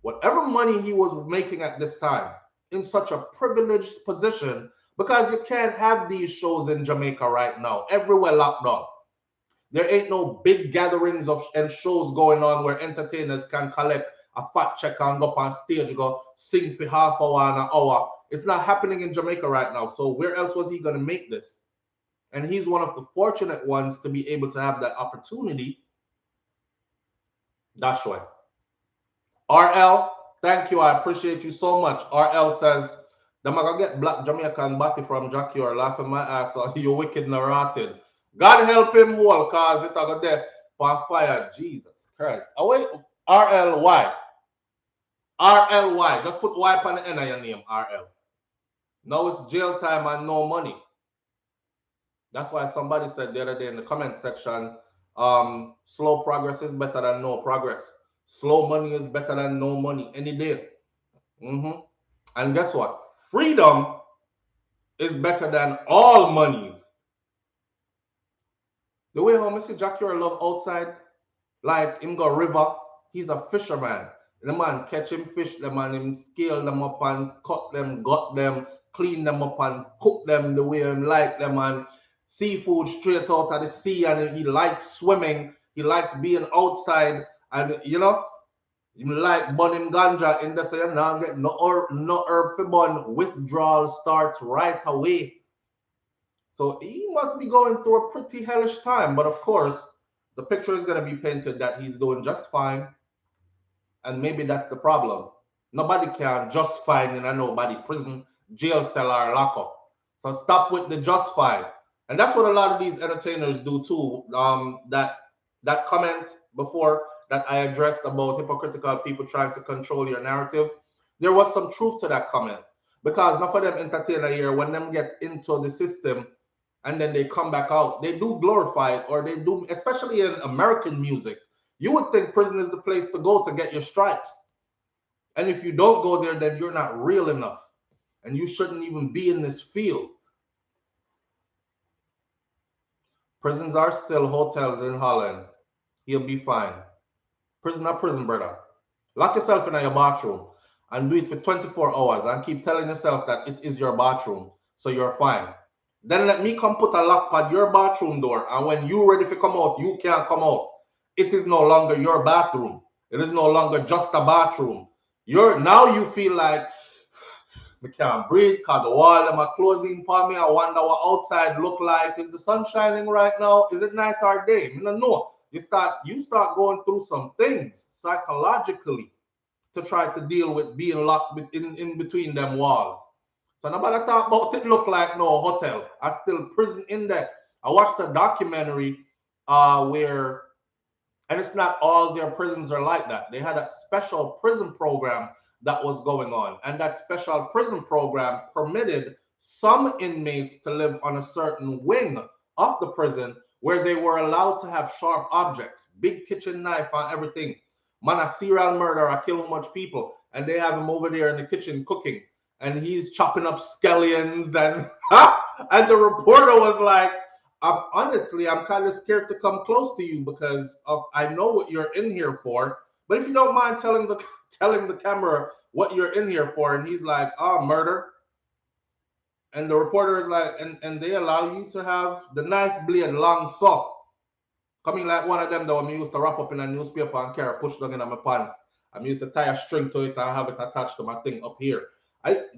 Whatever money he was making at this time, in such a privileged position, because you can't have these shows in Jamaica right now, everywhere locked down. There ain't no big gatherings and shows going on where entertainers can collect a fat check and go up on stage, go sing for half hour and an hour. It's not happening in Jamaica right now. So where else was he going to make this? And he's one of the fortunate ones to be able to have that opportunity. That's why. RL, thank you. I appreciate you so much. RL says, I'm going to get black Jamaican body from Jackie or laughing my ass off. You wicked and rotted. God help him all, because it got there for fire. Jesus Christ. Oh, wait. RLY. RLY. Just put Y on the end of your name, RL. Now it's jail time and no money. That's why somebody said the other day in the comment section, slow progress is better than no progress. Slow money is better than no money any day. And guess what? Freedom is better than all monies. The way how Mr. Jackie love outside, like him go river, he's a fisherman. The man catch him fish them and him scale them up and cut them, gut them, clean them up and cook them the way him like them, and seafood straight out of the sea, and he likes swimming. He likes being outside, and you know, he like burning ganja in the same now get no herb for burn. Withdrawal starts right away. So he must be going through a pretty hellish time. But of course, the picture is going to be painted that he's doing just fine. And maybe that's the problem. Nobody can just fine in a nobody prison, jail cell, or lockup. So stop with the just fine. And that's what a lot of these entertainers do too. That comment before that I addressed about hypocritical people trying to control your narrative, there was some truth to that comment. Because enough of them entertainer here, when them get into the system and then they come back out, they do glorify it, or they do, especially in American music. You would think prison is the place to go to get your stripes. And if you don't go there, then you're not real enough. And you shouldn't even be in this field. Prisons are still hotels in Holland. He'll be fine. Prison, brother. Lock yourself in your bathroom and do it for 24 hours and keep telling yourself that it is your bathroom, so you're fine. Then let me come put a lock on your bathroom door, and when you're ready to come out, you can't come out. It is no longer your bathroom. It is no longer just a bathroom. Now you feel like I can't breathe because the wall them are closing for me. I wonder what outside look like. Is the sun shining right now? Is it night or day? I don't know. You start going through some things psychologically to try to deal with being locked in between them walls. So nobody talk about it look like no hotel. I still prison in there. I watched a documentary where, and it's not all their prisons are like that. They had a special prison program that was going on, and that special prison program permitted some inmates to live on a certain wing of the prison where they were allowed to have sharp objects, big kitchen knife and everything. Man, a serial murderer, kill how much people, and they have him over there in the kitchen cooking, and he's chopping up scallions, and and the reporter was like, I'm kind of scared to come close to you because I know what you're in here for. But if you don't mind telling the camera what you're in here for, and he's like, murder. And the reporter is like, and they allow you to have the knife blade long so. Coming like one of them that I used to wrap up in a newspaper and carry push down in my pants. I used to tie a string to it and have it attached to my thing up here.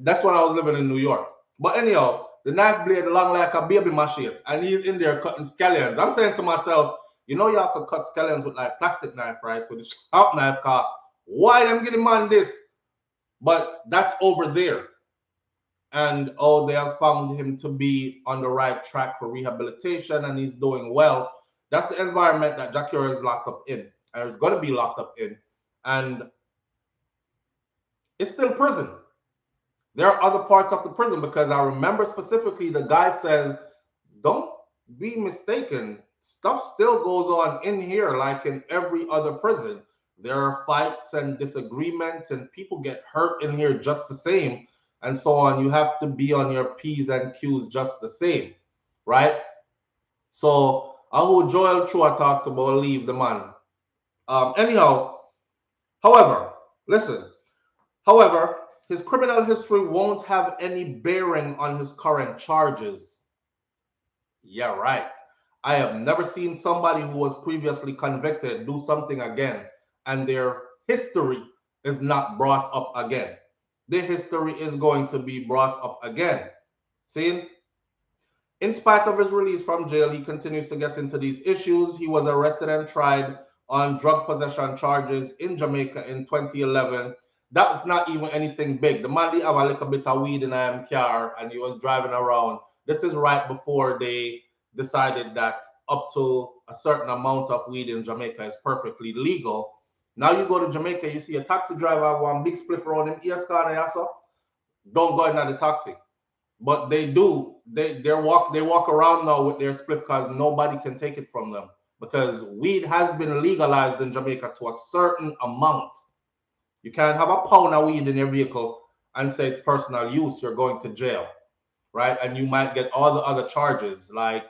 That's when I was living in New York. But anyhow, the knife blade long like a baby machete, and he's in there cutting scallions. I'm saying to myself, y'all could cut scallions with like plastic knife, right? With a sharp knife, car. Why them getting man this? But that's over there. And they have found him to be on the right track for rehabilitation, and he's doing well. That's the environment that Jacura is locked up in, and is going to be locked up in. And it's still prison. There are other parts of the prison, because I remember specifically the guy says, don't be mistaken, stuff still goes on in here like in every other prison. There are fights and disagreements, and people get hurt in here just the same, and so on. You have to be on your P's and Q's just the same, right? So who Joel Chua talked about leave the man. Anyhow, however, listen, his criminal history won't have any bearing on his current charges. Yeah, right. I have never seen somebody who was previously convicted do something again, and their history is not brought up again. Their history is going to be brought up again. See? In spite of his release from jail, he continues to get into these issues. He was arrested and tried on drug possession charges in Jamaica in 2011. That was not even anything big. The man did have a little bit of weed in his car, and he was driving around. This is right before they decided that up to a certain amount of weed in Jamaica is perfectly legal. Now you go to Jamaica, you see a taxi driver with one big spliff around him ears corner, don't go in the taxi. But they do. They walk around now with their spliff because nobody can take it from them, because weed has been legalized in Jamaica to a certain amount. You can't have a pound of weed in your vehicle and say it's personal use. You're going to jail, right? And you might get all the other charges like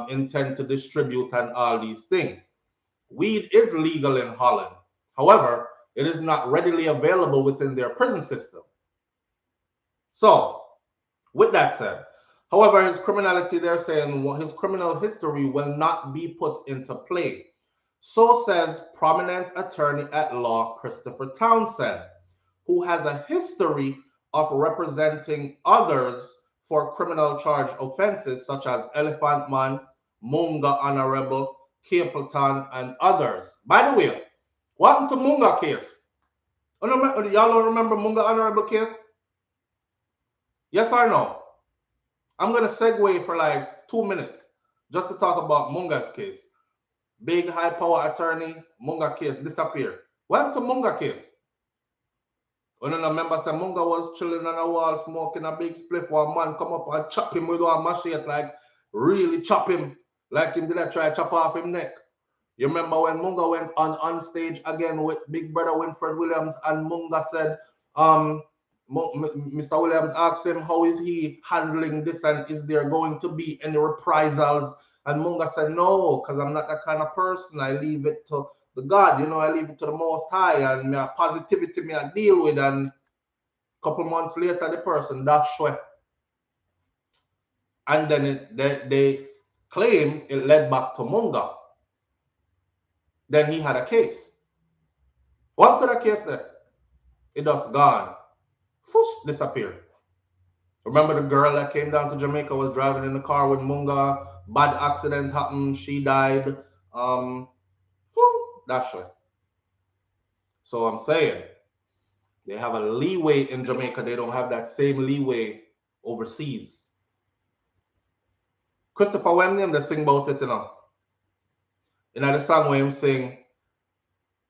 intent to distribute and all these things. Weed is legal in Holland. However, it is not readily available within their prison system. So, with that said, however, his criminality, they're saying his criminal history will not be put into play. So says prominent attorney at law Christopher Townsend, who has a history of representing others for criminal charge offenses such as Elephant Man, Munga Honorable, Capleton, and others. By the way, what happened to Munga case? Y'all don't remember Munga Honorable case? Yes or no? I'm going to segue for like 2 minutes just to talk about Munga's case. Big high power attorney, Munga case disappeared. What happened to Munga case? When I remember say Munga was chilling on a wall smoking a big spliff, one man come up and chop him with one machete, like really chop him, like him did I try to chop off him neck. You remember when Munga went on stage again with Big Brother Winfred Williams, and Munga said, Mr. Williams asked him, how is he handling this, and is there going to be any reprisals? And Munga said, no, because I'm not that kind of person. I leave it to the God, you know, I leave it to the Most High, and my positivity me I deal with, and a couple months later the person dash away. And then they claim it led back to Munga. Then he had a case. What to the case there? It just gone. Fush, disappeared. Remember the girl that came down to Jamaica, was driving in the car with Munga, bad accident happened, she died. That's right. So I'm saying they have a leeway in Jamaica. They don't have that same leeway overseas. Christopher Wenham, they sing about it, you know. In the song where him sing,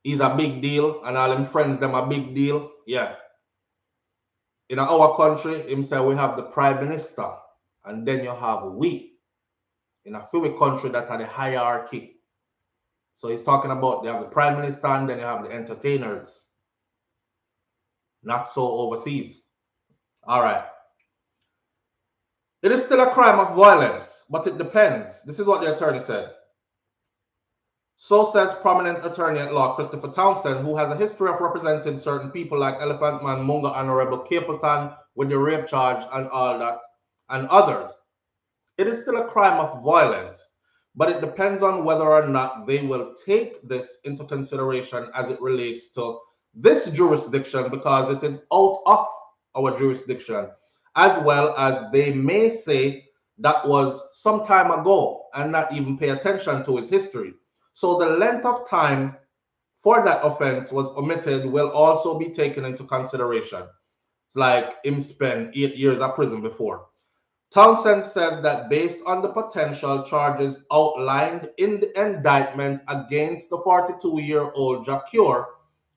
he's a big deal, and all them friends, them a big deal. Yeah. In our country, him say we have the prime minister, and then you have we. In a few country that are the hierarchy. So he's talking about they have the prime minister, and then you have the entertainers. Not so overseas. All right. It is still a crime of violence, but it depends. This is what the attorney said. So says prominent attorney at law Christopher Townsend, who has a history of representing certain people like Elephant Man, Munga, and Rebel Capleton with the rape charge and all that, and others. It is still a crime of violence, but it depends on whether or not they will take this into consideration as it relates to this jurisdiction, because it is out of our jurisdiction, as well as they may say that was some time ago and not even pay attention to its history. So the length of time for that offense was omitted will also be taken into consideration. It's like him spent 8 years in prison before. Townsend says that based on the potential charges outlined in the indictment against the 42-year-old Jacure,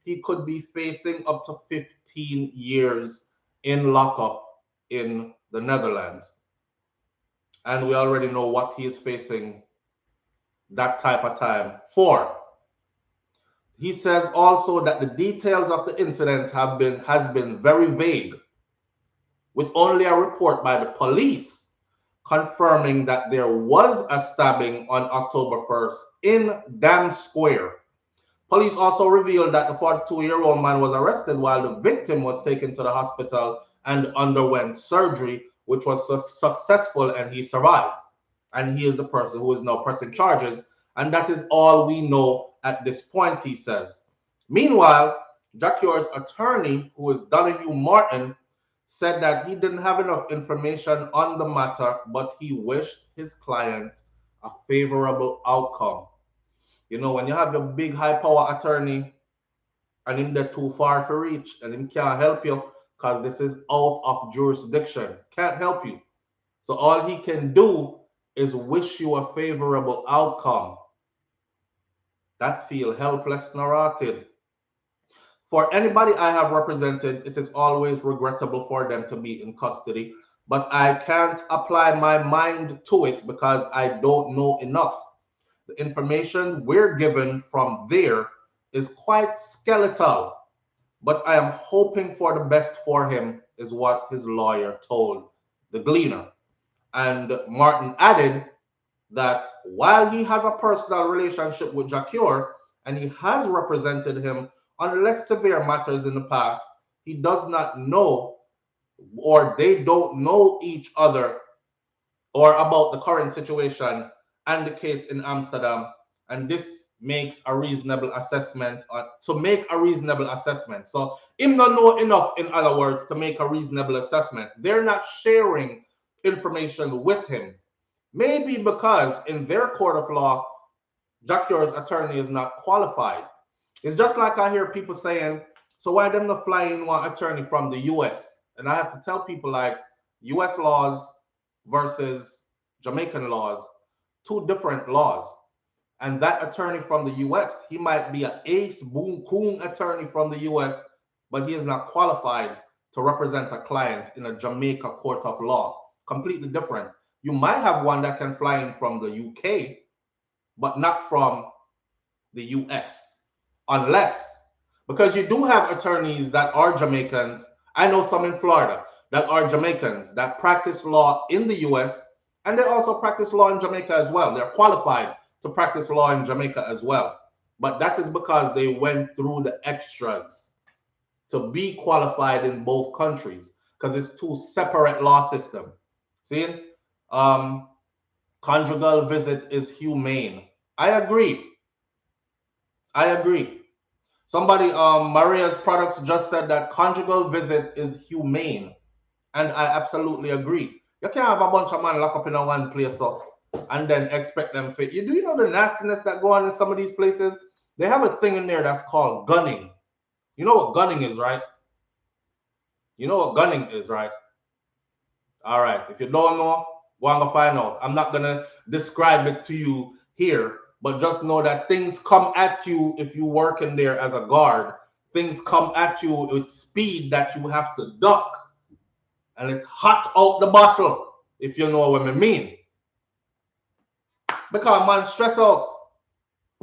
he could be facing up to 15 years in lockup in the Netherlands. And we already know what he is facing that type of time for. He says also that the details of the incident has been very vague, with only a report by the police confirming that there was a stabbing on October 1st in Dam Square. Police also revealed that the 42-year-old man was arrested while the victim was taken to the hospital and underwent surgery, which was successful, and he survived. And he is the person who is now pressing charges, and that is all we know at this point, he says. Meanwhile, Jacure's attorney, who is Donahue Martin, said that he didn't have enough information on the matter, but he wished his client a favorable outcome. You know, when you have your big high power attorney and him they're too far to reach and him can't help you because this is out of jurisdiction, can't help you. So all he can do is wish you a favorable outcome. That feel helpless, narrated. For anybody I have represented, it is always regrettable for them to be in custody, but I can't apply my mind to it because I don't know enough. The information we're given from there is quite skeletal, but I am hoping for the best for him, is what his lawyer told the Gleaner. And Martin added that while he has a personal relationship with Jacure and he has represented him on less severe matters in the past, he does not know, or they don't know each other or about the current situation and the case in Amsterdam, and this makes a reasonable assessment, to make a reasonable assessment. So him don't know enough, in other words, to make a reasonable assessment. They're not sharing information with him. Maybe because in their court of law, Jacure's attorney is not qualified. It's just like I hear people saying, so why them not fly in one attorney from the US? And I have to tell people, like, US laws versus Jamaican laws, two different laws. And that attorney from the US, he might be an ace boom coon attorney from the US, but he is not qualified to represent a client in a Jamaica court of law. Completely different. You might have one that can fly in from the UK, but not from the US, unless, because you do have attorneys that are Jamaicans. I know some in Florida that are Jamaicans that practice law in the US, and they also practice law in Jamaica as well. They're qualified to practice law in Jamaica as well. But that is because they went through the extras to be qualified in both countries, because it's two separate law systems. See? Um, Conjugal visit is humane. I agree. I agree. Somebody, Maria's Products just said that conjugal visit is humane. And I absolutely agree. You can't have a bunch of men locked up in a one place and then expect them fit. Do you know the nastiness that go on in some of these places? They have a thing in there that's called gunning. You know what gunning is, right? You know what gunning is, right? All right. If you don't know, go and go find out. I'm not gonna describe it to you here, but just know that things come at you if you work in there as a guard. Things come at you with speed that you have to duck. And it's hot out the bottle, if you know what I mean. Because man stress out.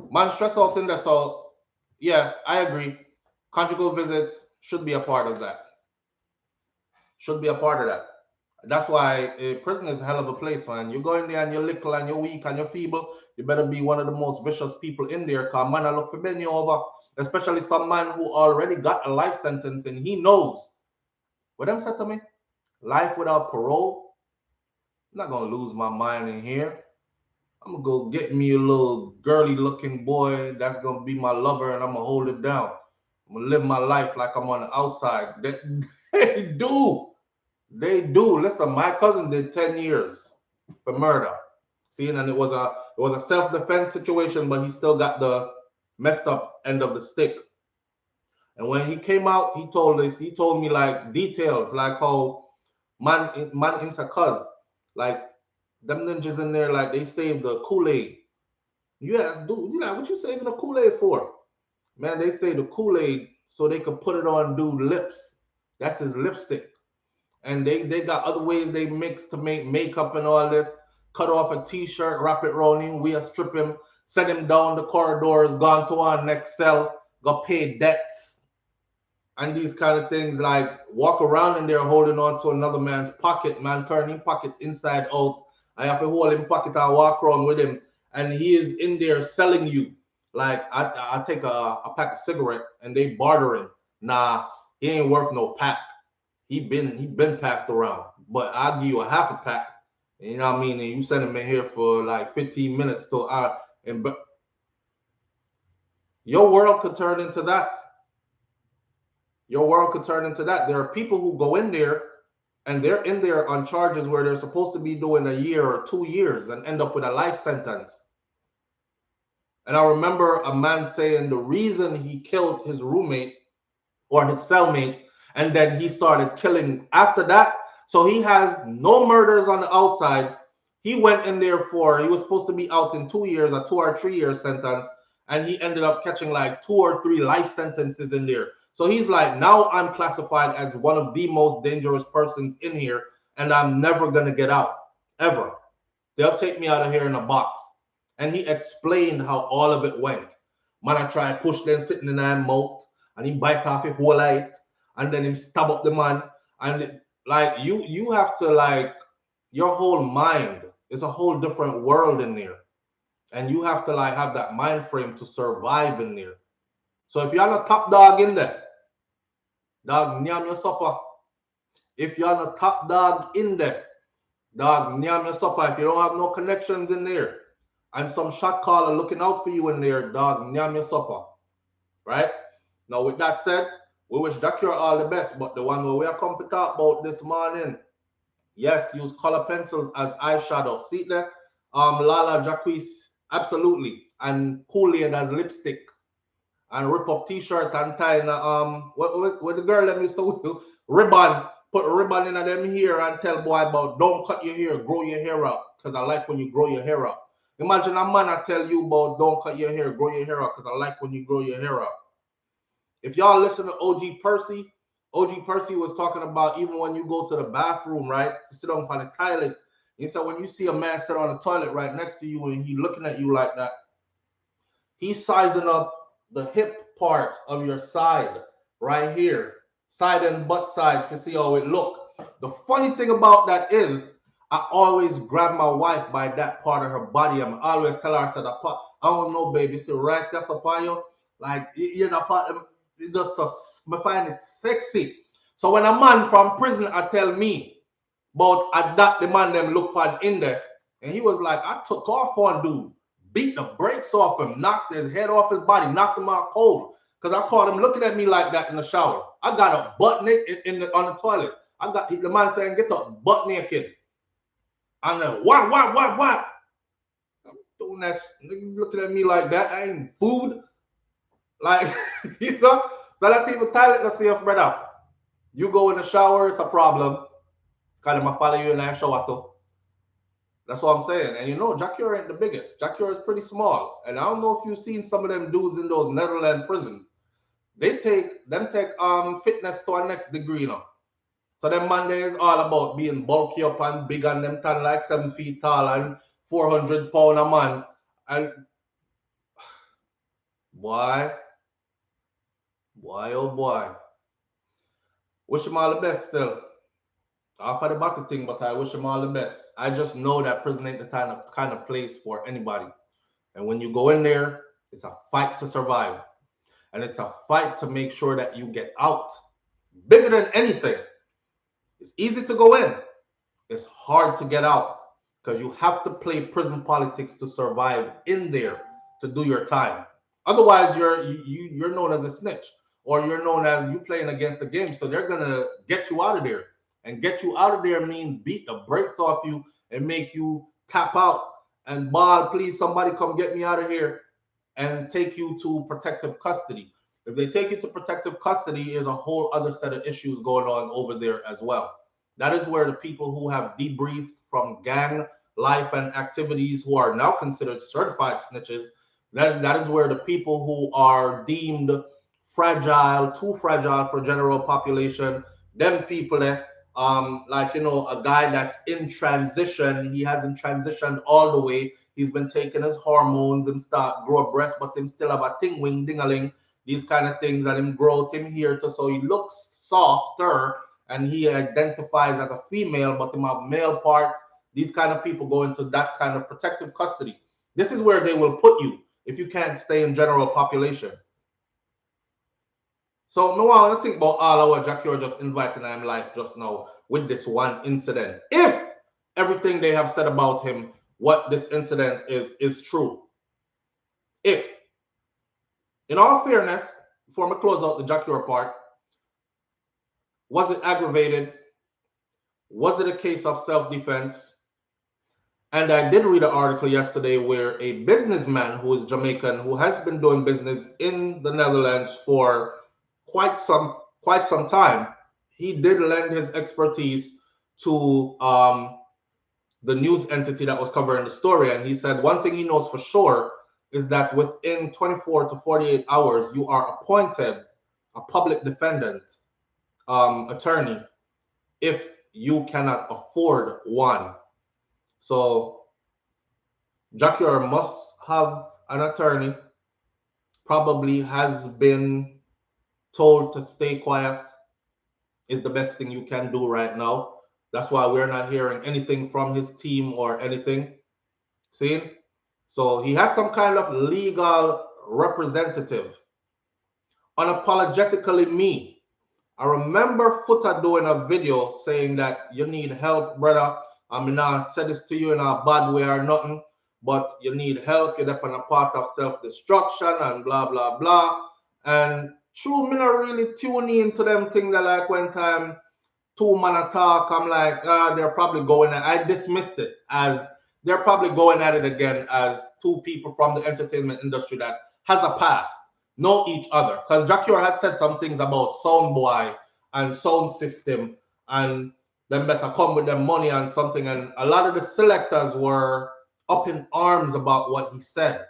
Man stress out in there. So yeah, I agree. Conjugal visits should be a part of that. Should be a part of that. That's why prison is a hell of a place, man. You go in there and you're little and you're weak and you're feeble, you better be one of the most vicious people in there, because man, I look for bend you over. Especially some man who already got a life sentence and he knows. What them said to me? Life without parole? I'm not gonna lose my mind in here. I'm gonna go get me a little girly looking boy that's gonna be my lover, and I'm gonna hold it down. I'm gonna live my life like I'm on the outside. They do. They do. Listen, my cousin did 10 years for murder. See, and it was a self-defense situation, but he still got the messed up end of the stick. And when he came out, he told me like details, like how man in cuz, like them ninjas in there, like they saved the Kool-Aid. Yeah, dude, you know what you saving the Kool-Aid for? Man, they say the Kool-Aid so they could put it on dude lips. That's his lipstick. And they got other ways they mix to make makeup and all this. Cut off a t-shirt, wrap it around him, we strip him, send him down the corridors, gone to our next cell, got paid debts. And these kind of things, like walk around in there holding on to another man's pocket, man, turning pocket inside out. I have to hold him pocket and walk around with him. And he is in there selling you. Like I take a pack of cigarette and they bartering. Nah, he ain't worth no pack. He been passed around. But I'll give you a half a pack. You know what I mean? And you send him in here for like 15 minutes till but your world could turn into that. Your world could turn into that. There are people who go in there and they're in there on charges where they're supposed to be doing a year or 2 years and end up with a life sentence. And I remember a man saying the reason he killed his roommate or his cellmate, and then he started killing after that. So he has no murders on the outside. He went in there he was supposed to be out in 2 years, a 2 or 3 year sentence, and he ended up catching like 2 or 3 life sentences in there. So he's like, now I'm classified as one of the most dangerous persons in here, and I'm never gonna get out, ever. They'll take me out of here in a box. And he explained how all of it went. Man, I try to push them sitting in their mouth, and he bite off his whole light, and then him stab up the man. And like you have to, like, your whole mind is a whole different world in there. And you have to like have that mind frame to survive in there. So if you're not top dog in there, dog, nyam your supper. If you're not top dog in there, dog, nyam your supper. If you don't have no connections in there, and some shot caller looking out for you in there, dog, nyam your supper. Right? Now, with that said, we wish Dakura all the best, but the one where we are come to talk about this morning, yes, use color pencils as eyeshadow. See there? Lala Jacquees, absolutely. And Kool-Aid as lipstick. And rip up t-shirt and tie in what the girl them used to do, ribbon, put ribbon in them hair and tell boy about don't cut your hair, grow your hair out, because I like when you grow your hair out. Imagine a man I tell you about don't cut your hair, grow your hair out, because I like when you grow your hair out. If y'all listen to OG Percy was talking about even when you go to the bathroom, right, to sit on the toilet, he said when you see a man sit on the toilet right next to you and he looking at you like that, he's sizing up the hip part of your side right here, side and butt side, to see how it look. The funny thing about that is I always grab my wife by that part of her body. I'm always tell her, I said, I don't know, baby, so right that's upon you. Like, you know, it just, I find it sexy. So when a man from prison I tell me about at that the man them look on in there, and he was like, I took off on dude, beat the brakes off him, knocked his head off his body, knocked him out cold. Because I caught him looking at me like that in the shower. I got a butt naked on the toilet. I got the man saying, get up butt naked. And then what? I'm doing that, looking at me like that. I ain't food. Like, you know? So that even toilet the safe, brother. You go in the shower, it's a problem. Because I'm going to follow you in that shower too. That's what I'm saying. And you know, Jacure ain't the biggest. Jacure is pretty small. And I don't know if you've seen some of them dudes in those Netherlands prisons. They take fitness to a next degree now. So them Monday is all about being bulky up and big and them tan like 7 feet tall and 400 pound a man. And boy, oh boy. Wish him all the best still. Off of the battle thing, but I wish him all the best. I just know that prison ain't the kind of place for anybody. And when you go in there, it's a fight to survive. And it's a fight to make sure that you get out. Bigger than anything. It's easy to go in. It's hard to get out because you have to play prison politics to survive in there to do your time. Otherwise, you're known as a snitch, or you're known as you playing against the game. So they're gonna get you out of there. And get you out of there means beat the brakes off you and make you tap out and bawl, please, somebody come get me out of here, and take you to protective custody. If they take you to protective custody, there's a whole other set of issues going on over there as well. That is where the people who have debriefed from gang life and activities who are now considered certified snitches, that is where the people who are deemed fragile, too fragile for general population, them people that like, you know, a guy that's in transition, he hasn't transitioned all the way. He's been taking his hormones and start grow a breast, but him still have a ting wing dingaling, these kind of things, and him grow him here to so he looks softer and he identifies as a female, but him have male parts. These kind of people go into that kind of protective custody. This is where they will put you if you can't stay in general population. So no, I want to think about all our Jackie just inviting him life just now with this one incident. If everything they have said about him, what this incident is true. If, in all fairness, before I close out the Jackie part, was it aggravated? Was it a case of self-defense? And I did read an article yesterday where a businessman who is Jamaican, who has been doing business in the Netherlands for quite some time, he did lend his expertise to the news entity that was covering the story. And he said one thing he knows for sure is that within 24 to 48 hours, you are appointed a public defendant attorney if you cannot afford one. So Jackie must have an attorney, probably has been told to stay quiet, is the best thing you can do right now. That's why we're not hearing anything from his team or anything. See? So he has some kind of legal representative. Unapologetically me. I remember Footer doing a video saying that you need help, brother. I mean, I said this to you in a bad way or nothing, but you need help. You're up on a part of self-destruction and blah, blah, blah. And true, me not really tune into them things that like when time two man talk, I'm like, they're probably going at I dismissed it as they're probably going at it again as two people from the entertainment industry that has a past, know each other. Because Jackie had said some things about sound boy and sound system and them better come with them money and something. And a lot of the selectors were up in arms about what he said.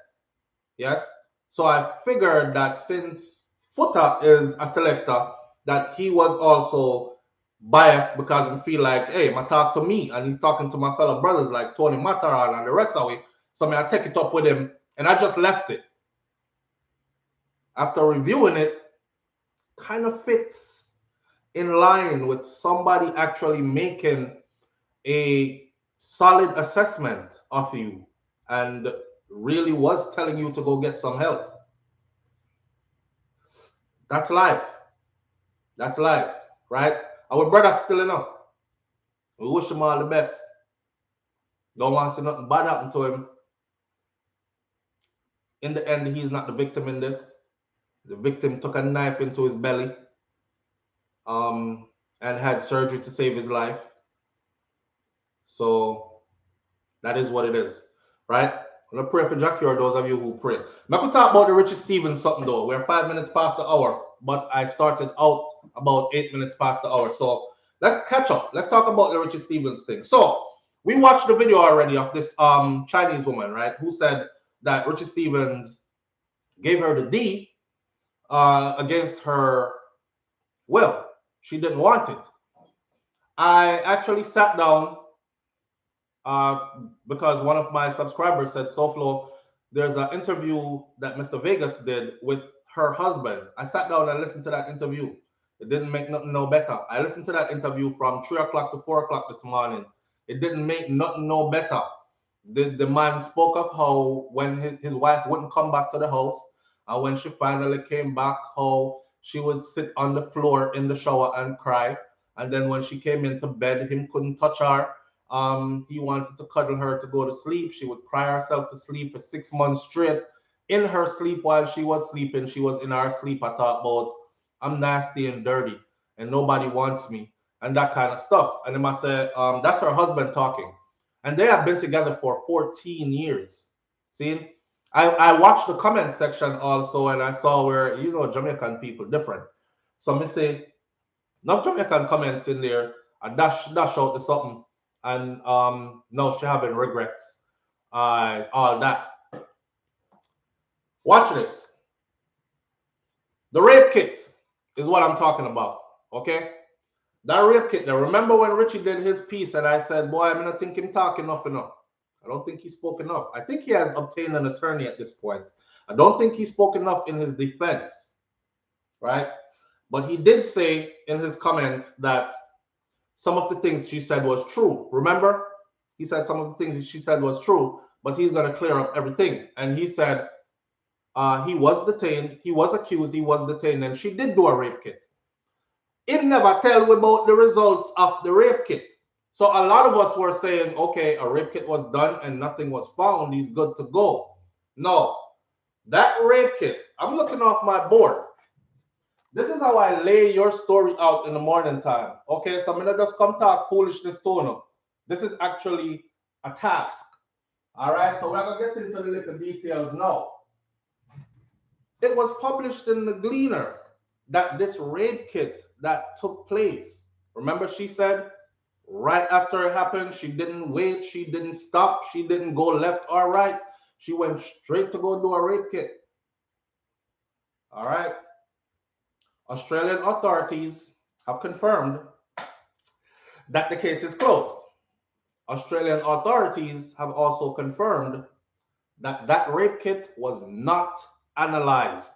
Yes. So I figured that since Footer is a selector, that he was also biased because I feel like, hey, I talk to me, and he's talking to my fellow brothers like Tony Mataran and the rest of it. So I take it up with him, and I just left it. After reviewing it, kind of fits in line with somebody actually making a solid assessment of you and really was telling you to go get some help. That's life. That's life, right? Our brother's still enough. We wish him all the best. Don't want to see nothing bad happen to him. In the end, he's not the victim in this. The victim took a knife into his belly and had surgery to save his life. So that is what it is, right? I'm going to pray for Jackie or those of you who pray. I'm going to talk about the Richie Stephens something though. We're 5 minutes past the hour, but I started out about 8 minutes past the hour. So let's catch up. Let's talk about the Richie Stephens thing. So we watched the video already of this Chinese woman, right, who said that Richie Stephens gave her the D against her will. She didn't want it. I actually sat down because one of my subscribers said, SouFlo, there's an interview that Mr. Vegas did with her husband. I sat down and listened to that interview. It didn't make nothing no better. I listened to that interview from 3 o'clock to 4 o'clock this morning. It didn't make nothing no better. The man spoke of how when his wife wouldn't come back to the house, and when she finally came back, how she would sit on the floor in the shower and cry. And then when she came into bed, him couldn't touch her. He wanted to cuddle her to go to sleep. She would cry herself to sleep for 6 months straight. In her sleep, while she was sleeping, she was in her sleep. I thought about, I'm nasty and dirty and nobody wants me and that kind of stuff. And then I said, that's her husband talking. And they have been together for 14 years. See, I watched the comment section also, and I saw where, you know, Jamaican people different. So me say, not Jamaican comments in there, I dash out the something. And no, she having regrets. All that. Watch this. The rape kit is what I'm talking about. Okay? That rape kit there. Remember when Richie did his piece and I said, boy, I'm not think him talk enough. I don't think he spoke enough. I think he has obtained an attorney at this point. I don't think he spoke enough in his defense. Right? But he did say in his comment that some of the things she said was true. Remember? He said some of the things that she said was true, but he's going to clear up everything. And he said he was detained, he was accused, he was detained, and she did do a rape kit. It never tell you about the results of the rape kit. So a lot of us were saying, okay, a rape kit was done and nothing was found. He's good to go. No, that rape kit, I'm looking off my board. This is how I lay your story out in the morning time. Okay, so I'm going to just come talk foolishness to you. This is actually a task. All right, so we're going to get into the little details now. It was published in the Gleaner that this rape kit that took place, remember she said right after it happened, she didn't wait, she didn't stop, she didn't go left or right. She went straight to go do a rape kit. All right. Australian authorities have confirmed that the case is closed. Australian authorities have also confirmed that that rape kit was not analyzed.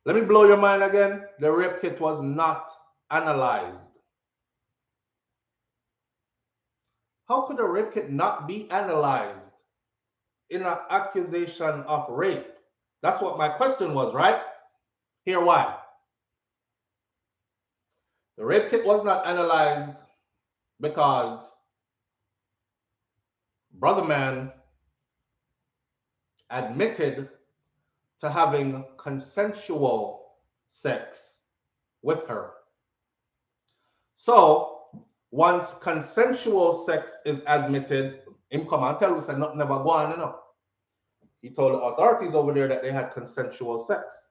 Let me blow your mind again. The rape kit was not analyzed. How could a rape kit not be analyzed in an accusation of rape? That's what my question was, right? Here why. The rape kit was not analyzed because Brother Man admitted to having consensual sex with her. So once consensual sex is admitted, him come and tell us that nothing never go on, you know. He told the authorities over there that they had consensual sex.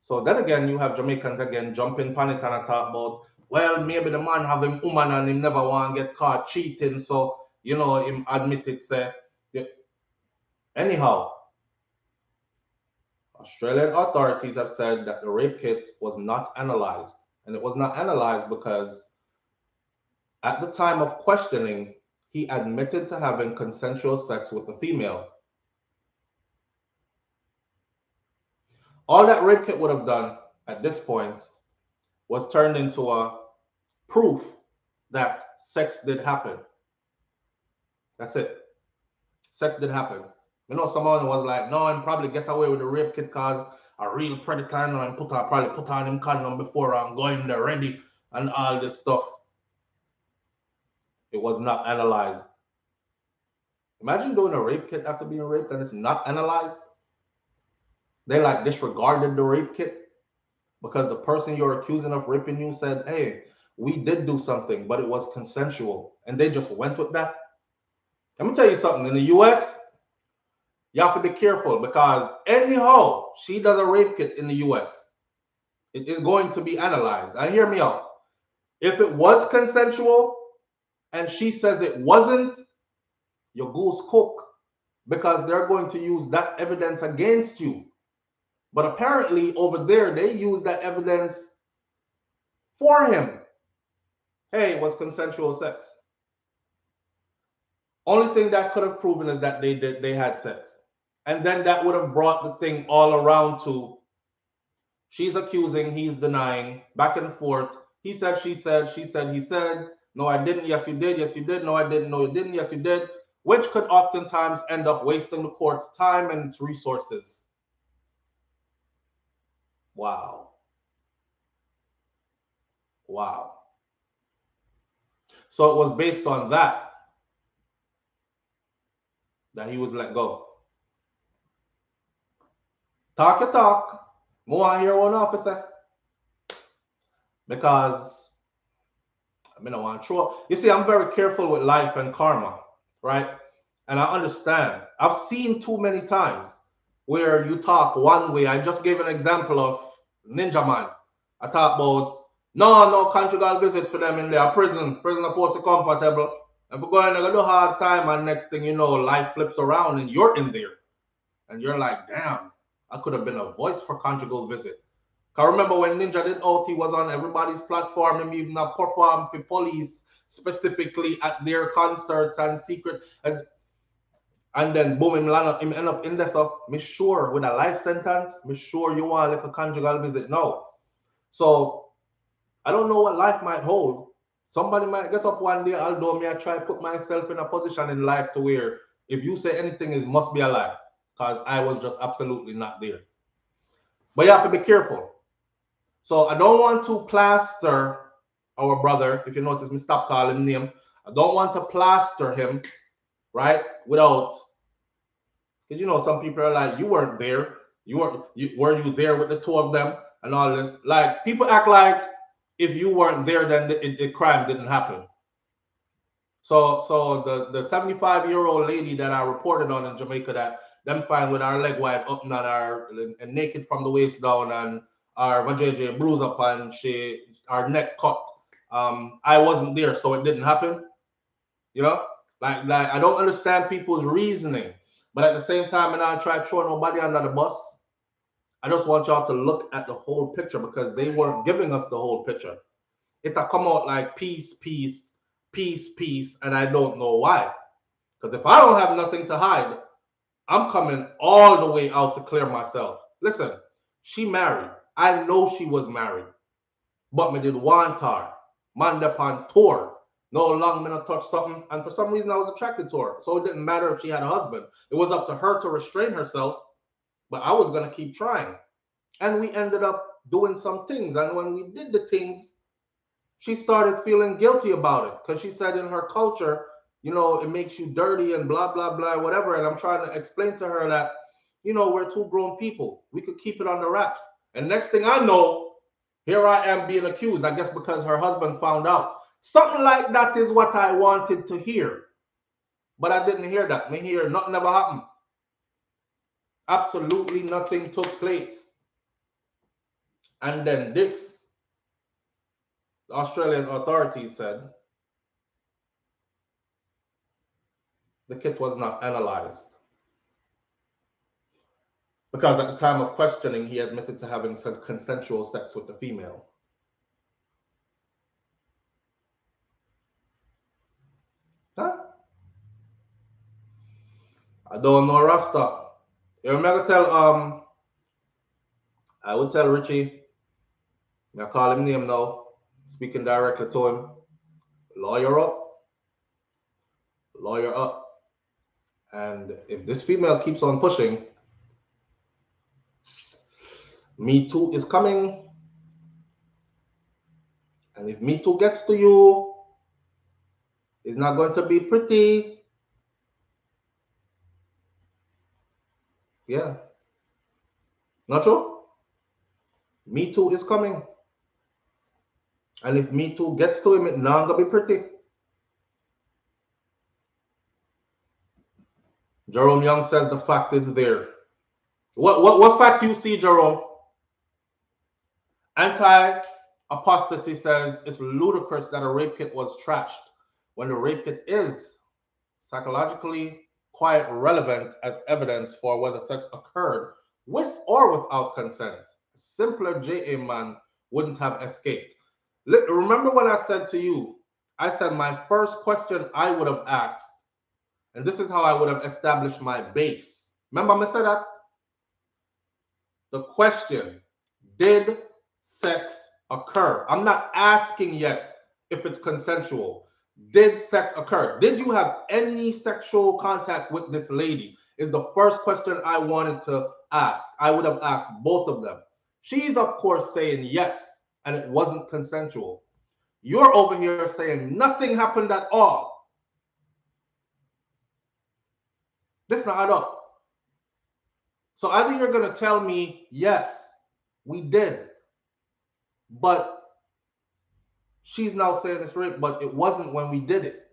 So then again, you have Jamaicans again jumping on it and talk about, well, maybe the man have him woman and him never want to get caught cheating, so, you know, him admit it, say. Yeah. Anyhow, Australian authorities have said that the rape kit was not analyzed. And it was not analyzed because at the time of questioning, he admitted to having consensual sex with the female. All that rape kit would have done at this point was turned into a proof that sex did happen. That's it. Sex did happen. You know, someone was like, no, and probably get away with the rape kit because a real predator and probably put on him condom before I'm going there ready and all this stuff. It was not analyzed. Imagine doing a rape kit after being raped and it's not analyzed. They like disregarded the rape kit because the person you're accusing of raping you said, hey, we did do something, but it was consensual. And they just went with that. Let me tell you something. In the US, you have to be careful because anyhow she does a rape kit in the US, it is going to be analyzed. And hear me out. If it was consensual and she says it wasn't, your goose cook, because they're going to use that evidence against you. But apparently over there, they use that evidence for him. Hey, it was consensual sex. Only thing that could have proven is that they had sex. And then that would have brought the thing all around to she's accusing, he's denying, back and forth. He said, she said, she said, he said, no, I didn't, yes, you did, yes, you did, no, I didn't, no, you didn't, yes, you did, which could oftentimes end up wasting the court's time and its resources. Wow. Wow. So it was based on that he was let go. Talk your talk. More on here, one officer. Because I mean, I want to throw. You see, I'm very careful with life and karma, right? And I understand. I've seen too many times where you talk one way. I just gave an example of Ninja Man. I talk about no conjugal visit for them in their prison. Prison supposed to be comfortable. And for going to do hard time, and next thing you know, life flips around and you're in there. And you're like, damn, I could have been a voice for conjugal visit. I remember when Ninja did out, he was on everybody's platform and even performed for police specifically at their concerts and secret. And then boom, him end up in there. So me sure with a life sentence, me sure you want like a conjugal visit now. So I don't know what life might hold. Somebody might get up one day, although me I try to put myself in a position in life to where if you say anything, it must be a lie. Because I was just absolutely not there. But you have to be careful. So I don't want to plaster our brother. If you notice me stop calling him name. I don't want to plaster him, right? Without, because you know some people are like, you weren't there. Were you there with the two of them and all this? Like people act like if you weren't there, then the crime didn't happen. So the 75-year-old lady that I reported on in Jamaica that them find with our leg wide up and naked from the waist down and our vajayjay bruise up and our neck cut. I wasn't there, so it didn't happen. You know, like I don't understand people's reasoning, but at the same time, and I try to throw nobody under the bus. I just want y'all to look at the whole picture because they weren't giving us the whole picture. It'll come out like peace, peace, peace, peace, and I don't know why. Because if I don't have nothing to hide, I'm coming all the way out to clear myself. Listen, she married. I know she was married. But me did want her. Man upon tour. No long me not touch something. And for some reason I was attracted to her. So it didn't matter if she had a husband. It was up to her to restrain herself. But I was going to keep trying. And we ended up doing some things. And when we did the things, she started feeling guilty about it. Because she said in her culture, you know, it makes you dirty and blah, blah, blah, whatever. And I'm trying to explain to her that, you know, we're two grown people. We could keep it on the wraps. And next thing I know, here I am being accused, I guess because her husband found out. Something like that is what I wanted to hear. But I didn't hear that. Me hear nothing ever happened. Absolutely nothing took place. And then this, the Australian authorities said, the kit was not analyzed. Because at the time of questioning, he admitted to having some consensual sex with the female. Huh? I don't know Rasta. You remember I would tell Richie, I call him name now, speaking directly to him. Lawyer up, lawyer up. And if this female keeps on pushing, Me Too is coming. And if Me Too gets to you, it's not going to be pretty. Yeah. Not true? Me Too is coming. And if Me Too gets to him, it's not going to be pretty. Jerome Young says the fact is there. What fact you see, Jerome? Anti-apostasy says it's ludicrous that a rape kit was trashed when the rape kit is psychologically quite relevant as evidence for whether sex occurred with or without consent. A simpler JA man wouldn't have escaped. Remember when I said to you, I said my first question I would have asked, and this is how I would have established my base. Remember I said that? The question, did sex occur? I'm not asking yet if it's consensual. Did sex occur? Did you have any sexual contact with this lady? Is the first question I wanted to ask. I would have asked both of them. She's, of course, saying yes, and it wasn't consensual. You're over here saying nothing happened at all. This not add up. So either you're going to tell me, yes, we did, but she's now saying it's rape, but it wasn't when we did it.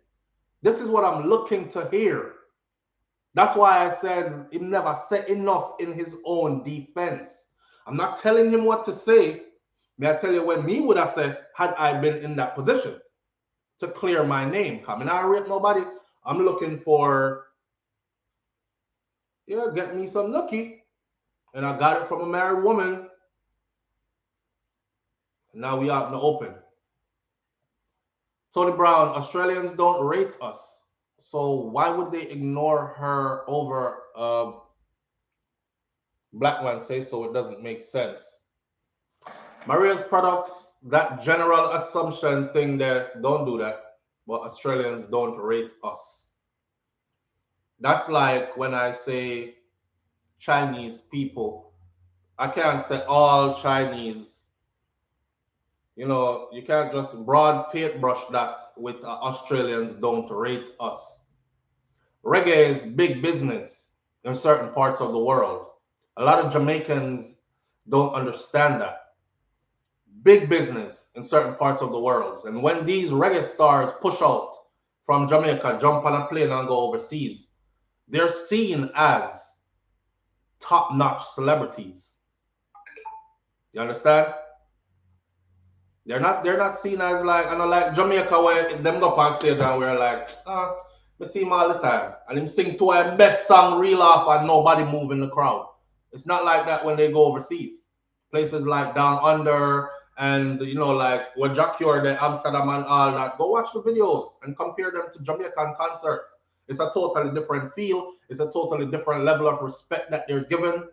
This is what I'm looking to hear. That's why I said he never said enough in his own defense. I'm not telling him what to say. May I tell you what me would have said had I been in that position to clear my name. Coming out rape nobody. I'm looking for, yeah, get me some nookie. And I got it from a married woman. And now we out in the open. Tony Brown, Australians don't rate us. So why would they ignore her over a black man? Say so, it doesn't make sense. Maria's products, that general assumption thing there, don't do that. But Australians don't rate us. That's like when I say Chinese people. I can't say all Chinese. You know, you can't just broad paintbrush that with Australians don't rate us. Reggae is big business in certain parts of the world. A lot of Jamaicans don't understand that. Big business in certain parts of the world. And when these reggae stars push out from Jamaica, jump on a plane and go overseas, they're seen as top-notch celebrities. You understand? They're not seen as like, I know, like Jamaica where them go up on stage and we're like, I see him all the time. And him sing to our best song, real off, and nobody move in the crowd. It's not like that when they go overseas. Places like Down Under and, you know, like where Jack Cure, the Amsterdam and all that. Go watch the videos and compare them to Jamaican concerts. It's a totally different feel. It's a totally different level of respect that they're given.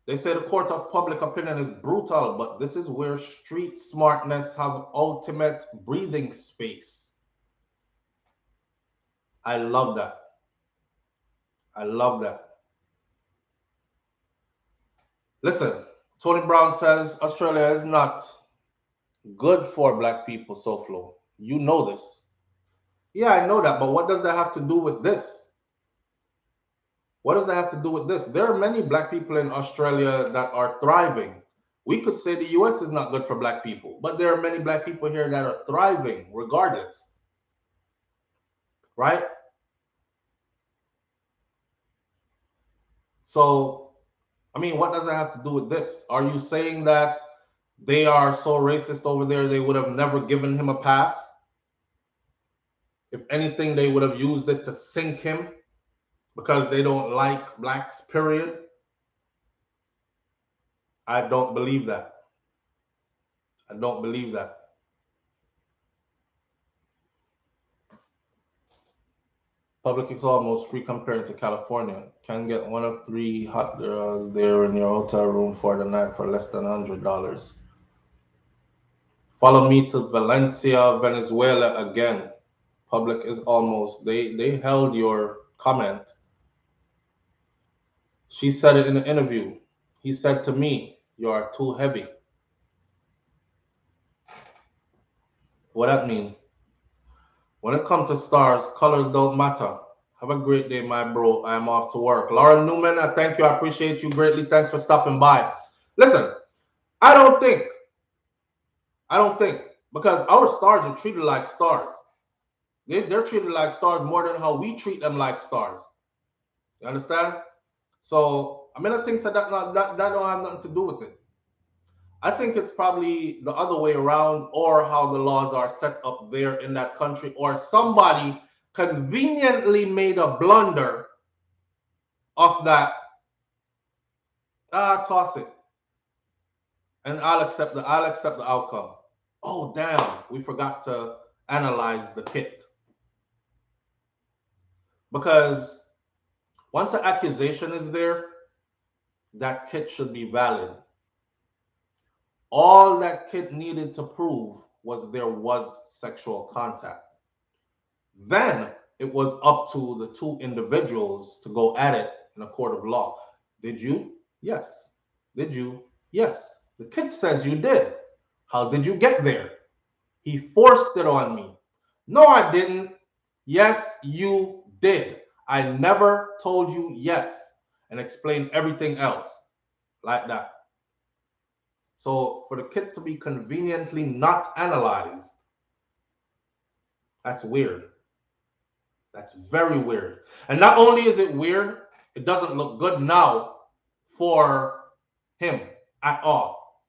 They say the court of public opinion is brutal, but this is where street smartness have ultimate breathing space. I love that. I love that. Listen, Tony Brown says Australia is not good for black people, SouFlo. You know this. Yeah, I know that, but what does that have to do with this? What does that have to do with this? There are many black people in Australia that are thriving. We could say the US is not good for black people, but there are many black people here that are thriving regardless. Right? So, I mean, what does that have to do with this? Are you saying that they are so racist over there, they would have never given him a pass? If anything, they would have used it to sink him because they don't like blacks, period? I don't believe that. I don't believe that. Public is almost free compared to California. Can get one of three hot girls there in your hotel room for the night for less than $100. Follow me to Valencia, Venezuela again. Public is almost. They held your comment. She said it in the interview. He said to me, "You are too heavy." What that mean? When it comes to stars, colors don't matter. Have a great day, my bro. I'm off to work. Laura Newman, I thank you. I appreciate you greatly. Thanks for stopping by. Listen, I don't think, because our stars are treated like stars. They're treated like stars more than how we treat them like stars. You understand? So, I mean, I think that don't have nothing to do with it. I think it's probably the other way around, or how the laws are set up there in that country, or somebody conveniently made a blunder of that. Toss it, and I'll accept the outcome. Oh damn, we forgot to analyze the kit, because once an accusation is there, that kit should be valid. All that kit needed to prove was there was sexual contact. Then it was up to the two individuals to go at it in a court of law. Did you? Yes. Did you? Yes. The kid says you did. How did you get there? He forced it on me. No, I didn't. Yes, you did. I never told you yes, and explained everything else like that. So for the kid to be conveniently not analyzed, that's weird. That's very weird. And not only is it weird, it doesn't look good now for him at all.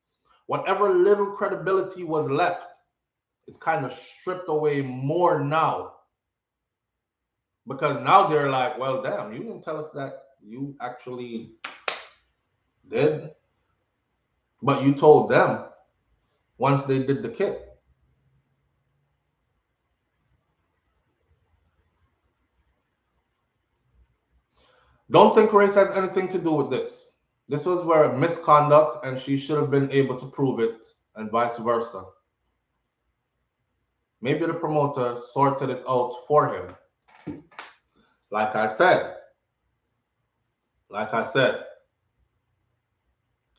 Whatever little credibility was left is kind of stripped away more now. Because now they're like, well, damn, you didn't tell us that you actually did. But you told them once they did the kit. Don't think race has anything to do with this. This was where misconduct, and she should have been able to prove it, and vice versa. Maybe the promoter sorted it out for him. Like I said.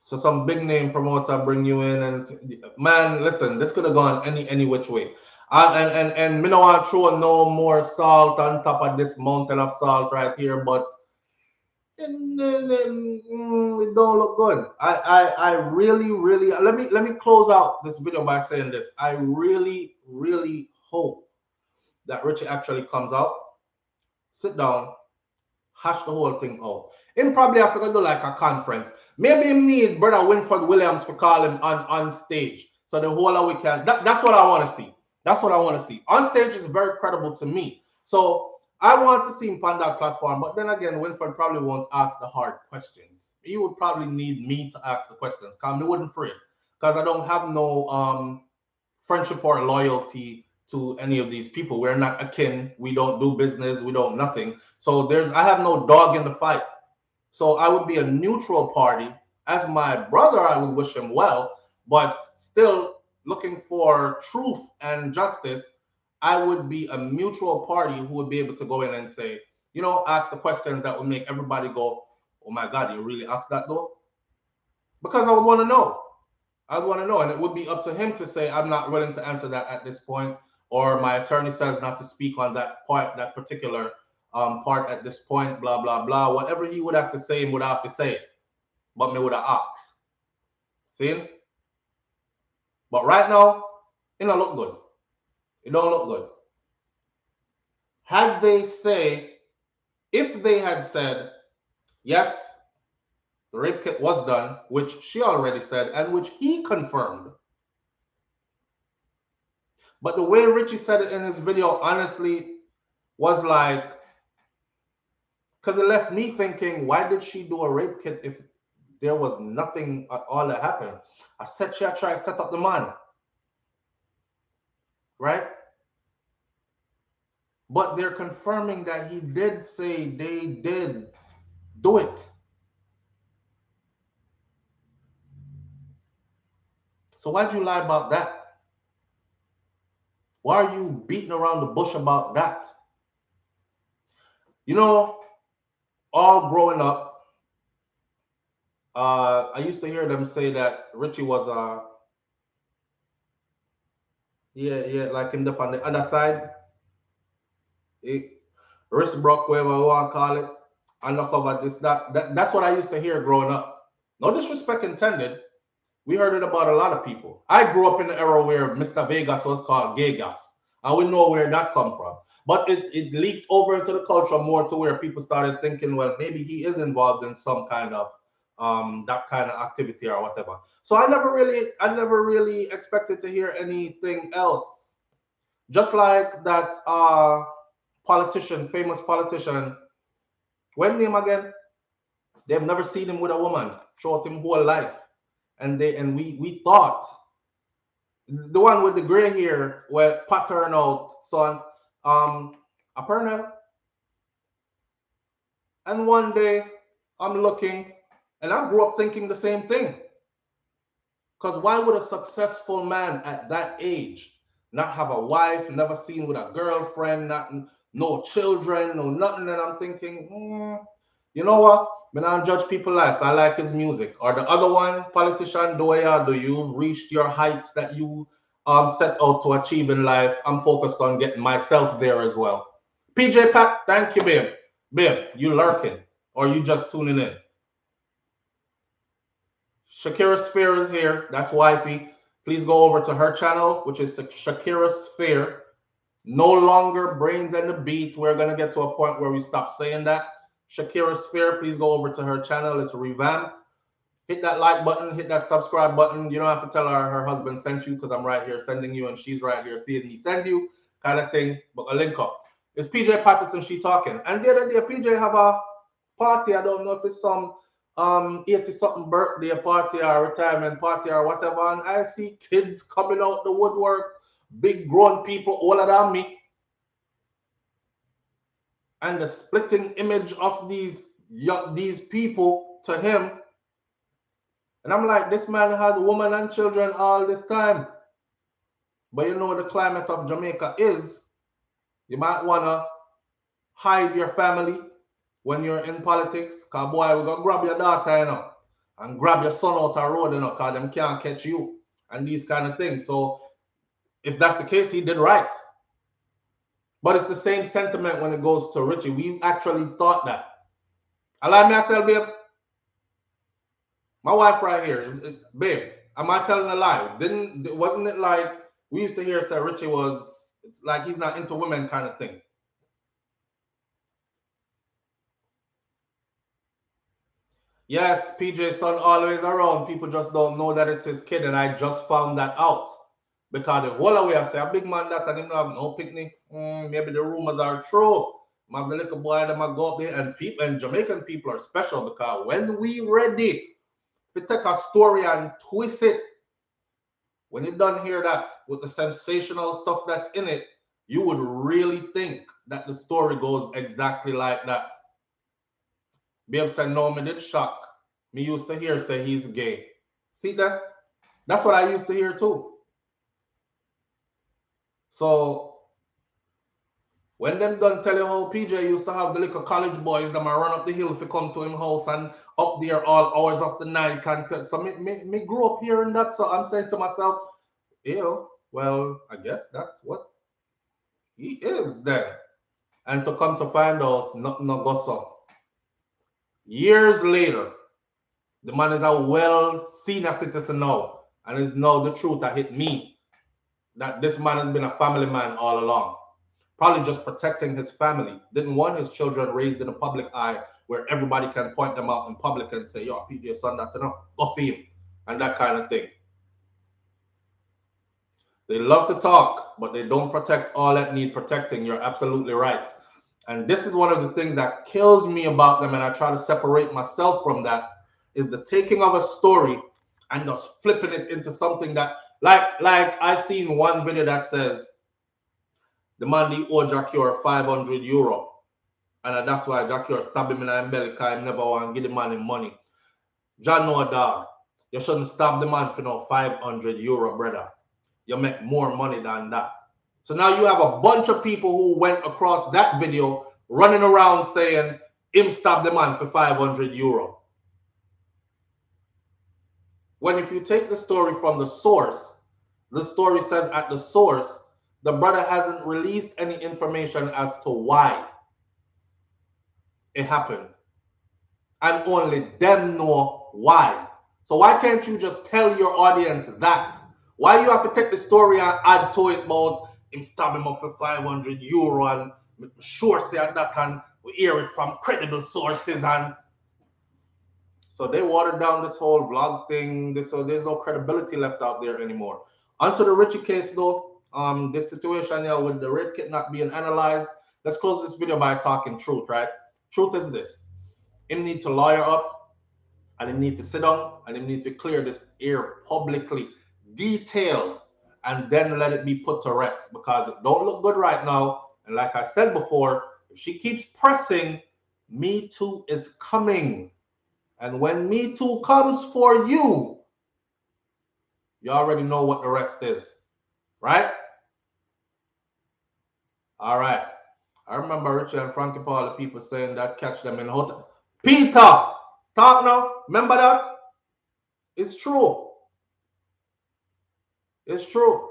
So some big name promoter bring you in, and man, listen, this could have gone any which way. And me no want to throw no more salt on top of this mountain of salt right here, but it don't look good. I really let me close out this video by saying this. I really hope that Richie actually comes out, sit down, hash the whole thing out. Him probably have to do like a conference. Maybe him need brother Winford Williams to call him on stage. So the whole of we can. That's what I want to see. That's what I want to see. On stage is very credible to me. So I want to see him on that platform. But then again, Winford probably won't ask the hard questions. He would probably need me to ask the questions. Because I wouldn't afraid. Because I don't have no friendship or loyalty to any of these people. We're not akin. We don't do business. We don't nothing. So I have no dog in the fight. So I would be a neutral party. As my brother, I would wish him well, but still looking for truth and justice, I would be a neutral party who would be able to go in and say, ask the questions that would make everybody go, oh my God, you really asked that though? Because I would want to know. And it would be up to him to say, I'm not willing to answer that at this point, or my attorney says not to speak on that part, that particular part at this point, blah, blah, blah. Whatever he would have to say, he would have to say it. But me would have asked. See? But right now, it don't look good. It don't look good. If they had said, yes, the rape kit was done, which she already said, and which he confirmed. But the way Richie said it in his video, honestly, was like, because it left me thinking, why did she do a rape kit if there was nothing at all that happened? I said she had tried to set up the man. Right? but they're confirming that he did say they did do it. So why'd you lie about that? Why are you beating around the bush about that? You know, all growing up, I used to hear them say that Richie was yeah, like him up on the other side. Wrist broke, whatever you want to call it, undercover, this, that's what I used to hear growing up. No disrespect intended. We heard it about a lot of people. I grew up in the era where Mr. Vegas was called Gay Gas. And we know where that come from. But it leaked over into the culture more to where people started thinking, well, maybe he is involved in some kind of that kind of activity or whatever. So I never really expected to hear anything else. Just like that politician, famous politician, when name again? They've never seen him with a woman throughout him whole life. And we thought the one with the gray hair where pattern out son a partner. And one day I'm looking and I grew up thinking the same thing. Because why would a successful man at that age not have a wife, never seen with a girlfriend, no children, no nothing? And I'm thinking, you know what? When I judge people life, I like his music. Or the other one, politician, do you've reached your heights that you set out to achieve in life? I'm focused on getting myself there as well. PJ Pat, thank you, babe. Babe, you lurking or you just tuning in? Shakira Sphere is here. That's wifey. Please go over to her channel, which is Shakira Sphere. No longer Brains and the Beat. We're going to get to a point where we stop saying that. Shakira Sphere, please go over to her channel. It's revamped. Hit that like button. Hit that subscribe button. You don't have to tell her husband sent you because I'm right here sending you and she's right here seeing me send you kind of thing. But a link up. It's PJ Patterson, she talking. And the other day, PJ have a party. I don't know if it's some 80-something birthday party or retirement party or whatever. And I see kids coming out the woodwork, big grown people older than me. And the splitting image of these people to him. And I'm like, this man had women and children all this time. But you know the climate of Jamaica is, you might want to hide your family when you're in politics. Because boy, we're going to grab your daughter, you know, and grab your son out the road, you know, because them can't catch you. And these kind of things. So if that's the case, he did right. But it's the same sentiment when it goes to Richie. We actually thought that. Allow me to tell babe. My wife right here, babe, am I telling a lie? Wasn't it like we used to hear say Richie was, it's like he's not into women kind of thing. Yes, PJ's son always around. People just don't know that it's his kid, and I just found that out. Because the whole way I say a big man that and him not have no picnic. Maybe the rumors are true. My the little boy that might go up there, and people and Jamaican people are special because when we ready, we take a story and twist it. When you done hear that with the sensational stuff that's in it, you would really think that the story goes exactly like that. Babe said, no, me did shock. Me used to hear say he's gay. See that? That's what I used to hear too. So when them done tell you how PJ used to have the little college boys that might run up the hill if you come to him house and up there all hours of the night. So me grew up hearing that. So I'm saying to myself, ew, well, I guess that's what he is then. And to come to find out, nothing no go so. Years later, the man is a well senior citizen now. And it's now the truth that hit me. That this man has been a family man all along. Probably just protecting his family. Didn't want his children raised in the public eye where everybody can point them out in public and say, yo, PJ son that, you know, off him. And that kind of thing. They love to talk, but they don't protect all that need protecting. You're absolutely right. And this is one of the things that kills me about them, and I try to separate myself from that, is the taking of a story and just flipping it into something that, like I seen one video that says, the man the owe Jacure €500. And that's why Jacure stab him in the belly because he never want to give the man him money. John no dog. You shouldn't stab the man for no €500, brother. You make more money than that. So now you have a bunch of people who went across that video running around saying him stab the man for €500. When if you take the story from the source, the story says at the source, the brother hasn't released any information as to why it happened. And only them know why. So why can't you just tell your audience that? Why you have to take the story and add to it about him stab him up for €500 and sure say that and we hear it from credible sources, and so they watered down this whole vlog thing. So there's no credibility left out there anymore. Onto the Richie case though, this situation here with the rape kit not being analyzed. Let's close this video by talking truth, right? Truth is this: him need to lawyer up, and him need to sit down, and him need to clear this air publicly, detailed, and then let it be put to rest, because it don't look good right now. And like I said before, if she keeps pressing, Me Too is coming. And when Me Too comes for you, you already know what the rest is, right? All right. I remember Richie and Frankie Paul, the people saying that catch them in the hotel. Peter, talk now. Remember that? It's true. It's true.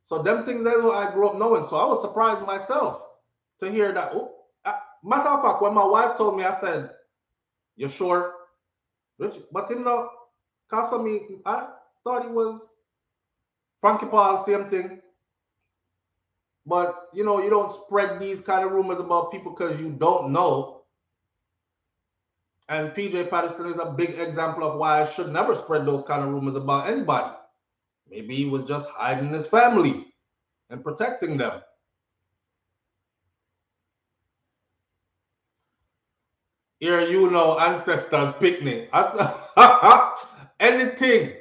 So them things that's what I grew up knowing. So I was surprised myself to hear that. Oh, matter of fact, when my wife told me, I said, "You sure?" Richie, but him not cause of me. I thought it was Frankie Paul, same thing. But you know, you don't spread these kind of rumors about people because you don't know. And PJ Patterson is a big example of why I should never spread those kind of rumors about anybody. Maybe he was just hiding his family and protecting them. Here, you know, ancestors picnic. Anything,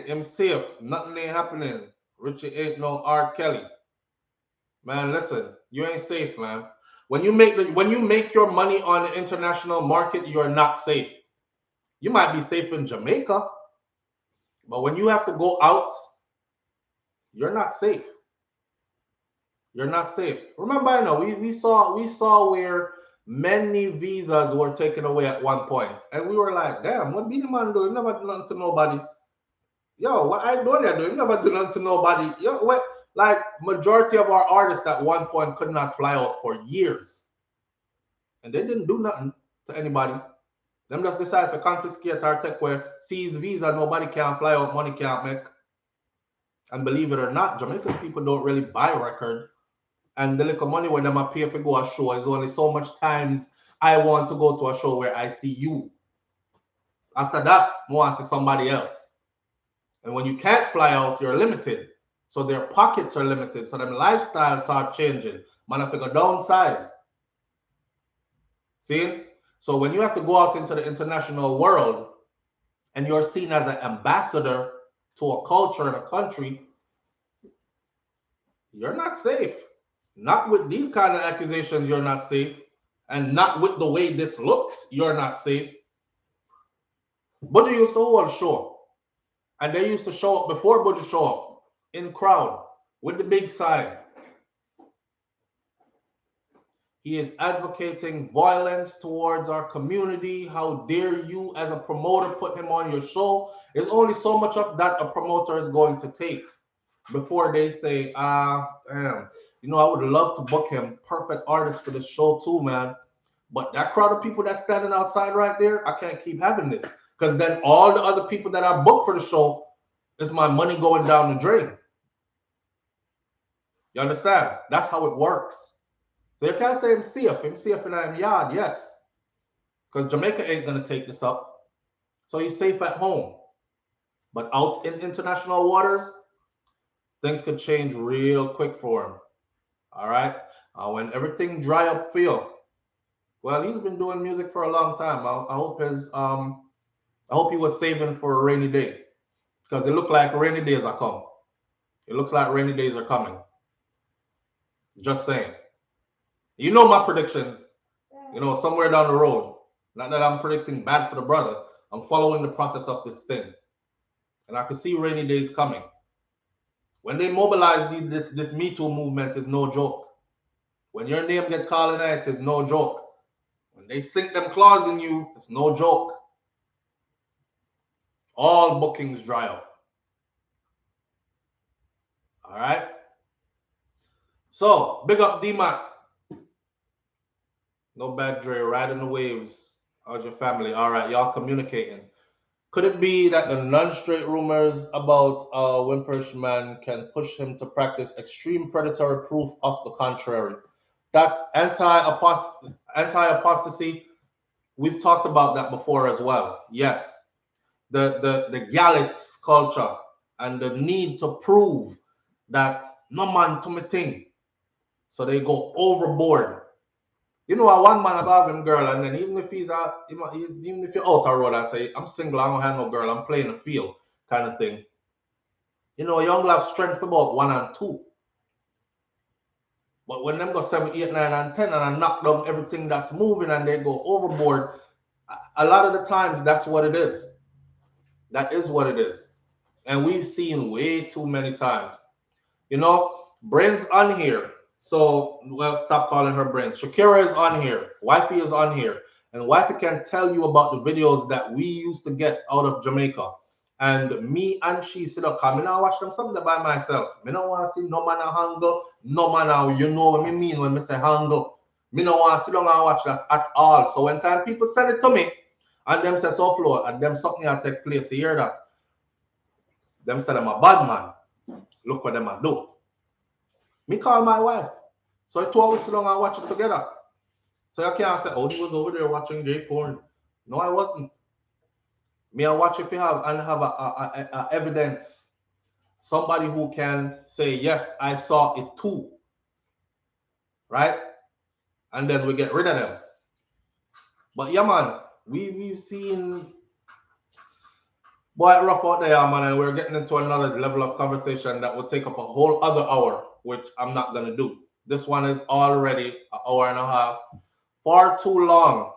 him safe. Nothing ain't happening. Richie ain't no R. Kelly. Man, listen, you ain't safe, man. When you make your money on the international market, you're not safe. You might be safe in Jamaica, but when you have to go out, you're not safe. You're not safe. Remember, I know we saw where many visas were taken away at one point, and we were like, damn, what Beenie Man do? He never do nothing to nobody. Yo, what I know they do? He never do nothing to nobody. Yo, what? Like majority of our artists at one point could not fly out for years, and they didn't do nothing to anybody. Them just decided to confiscate our tech where seize visa, nobody can fly out, money can't make. And believe it or not, Jamaican people don't really buy record. And the little money when them a pay for go a show is only so much times I want to go to a show where I see you. After that, I want to see somebody else. And when you can't fly out, you're limited. So their pockets are limited. So them lifestyle start changing. Man, if you go downsize. See? So when you have to go out into the international world and you're seen as an ambassador to a culture and a country, you're not safe. Not with these kind of accusations, you're not safe. And not with the way this looks, you're not safe. Budgie used to hold a show. And they used to show up before Budgie show up in crowd with the big sign. He is advocating violence towards our community. How dare you as a promoter put him on your show? There's only so much of that a promoter is going to take before they say, damn, you know, I would love to book him. Perfect artist for the show too, man. But that crowd of people that's standing outside right there, I can't keep having this. Because then all the other people that I booked for the show is my money going down the drain. You understand? That's how it works. So you can't say I'm safe in I'm yard, yes. Because Jamaica ain't going to take this up. So he's safe at home. But out in international waters, things could change real quick for him. All right? When everything dry up for you, well, he's been doing music for a long time. I hope he was saving for a rainy day. Because it looked like rainy days are coming. It looks like rainy days are coming. Just saying. You know my predictions, somewhere down the road. Not that I'm predicting bad for the brother. I'm following the process of this thing. And I can see rainy days coming. When they mobilize this Me Too movement is no joke. When your name get called in it is no joke. When they sink them claws in you, it's no joke. All bookings dry up. All right? So, big up D-Mac. No bad Dre, riding the waves. How's your family? All right, y'all communicating. Could it be that the non-straight rumors about a Wimperish man can push him to practice extreme predatory proof of the contrary? That's anti-apostasy. We've talked about that before as well. Yes. The Gallus culture and the need to prove that no man to me thing. So they go overboard. A one man I got him girl, and then even if you're out the road and say, I'm single, I don't have no girl, I'm playing the field kind of thing. Young have strength for about 1 and 2. But when them go 7, 8, 9, and 10 and I knock down everything that's moving and they go overboard, a lot of the times that's what it is. That is what it is. And we've seen way too many times. Brain's on here. So, stop calling her Brains. Shakira is on here. Wifey is on here. And Wifey can tell you about the videos that we used to get out of Jamaica. And me and she sit up, come I watch them something by myself. Me don't want to see no man a handle, no man a, you know what I mean when I say handle. Me don't want to sit down and watch that at all. So when time people send it to me, and them say SouFLo, and them something that take place, you hear that? Them say them a bad man. Look what them a do. Me call my wife. So I 2 hours sit down and watch it together. So you can't say, oh, he was over there watching gay porn. No, I wasn't. Me I watch if you have a evidence. Somebody who can say, yes, I saw it too. Right? And then we get rid of them. But yeah, man, we've seen boy rough out there, man, and we're getting into another level of conversation that will take up a whole other hour, which I'm not gonna do. This one is already an hour and a half. Far too long.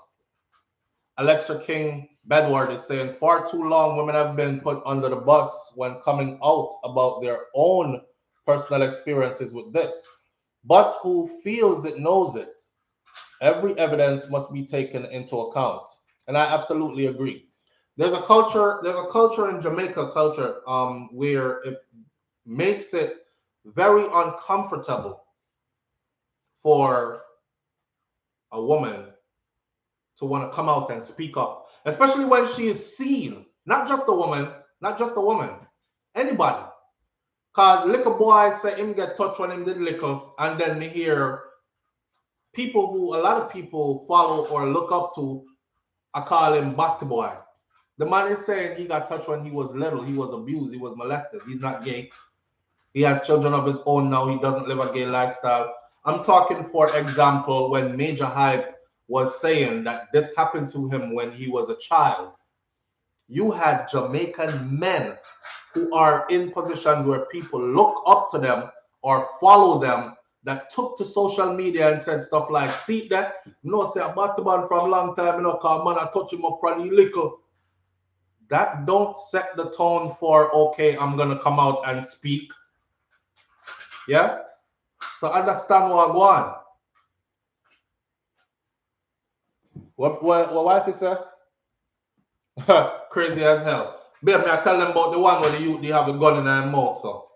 Alexa King Bedward is saying, far too long women have been put under the bus when coming out about their own personal experiences with this. But who feels it knows it. Every evidence must be taken into account. And I absolutely agree. There's a culture in Jamaica culture where it makes it very uncomfortable for a woman to want to come out and speak up, especially when she is seen. Not just a woman, anybody. Cause little boy say him get touched when him did little, and then me hear people who a lot of people follow or look up to, I call him Batty boy. The man is saying he got touched when he was little, he was abused, he was molested. He's not gay. He has children of his own now. He doesn't live a gay lifestyle. I'm talking, for example, when Major Hype was saying that this happened to him when he was a child. You had Jamaican men who are in positions where people look up to them or follow them that took to social media and said stuff like, see that, say about the man from a long time, call man, I touch him up from little. That don't set the tone for, okay, I'm going to come out and speak. Yeah? So understand what I want. What wife is say? Crazy as hell. Babe, I tell them about the one where the youth they have a gun in their mouth, so.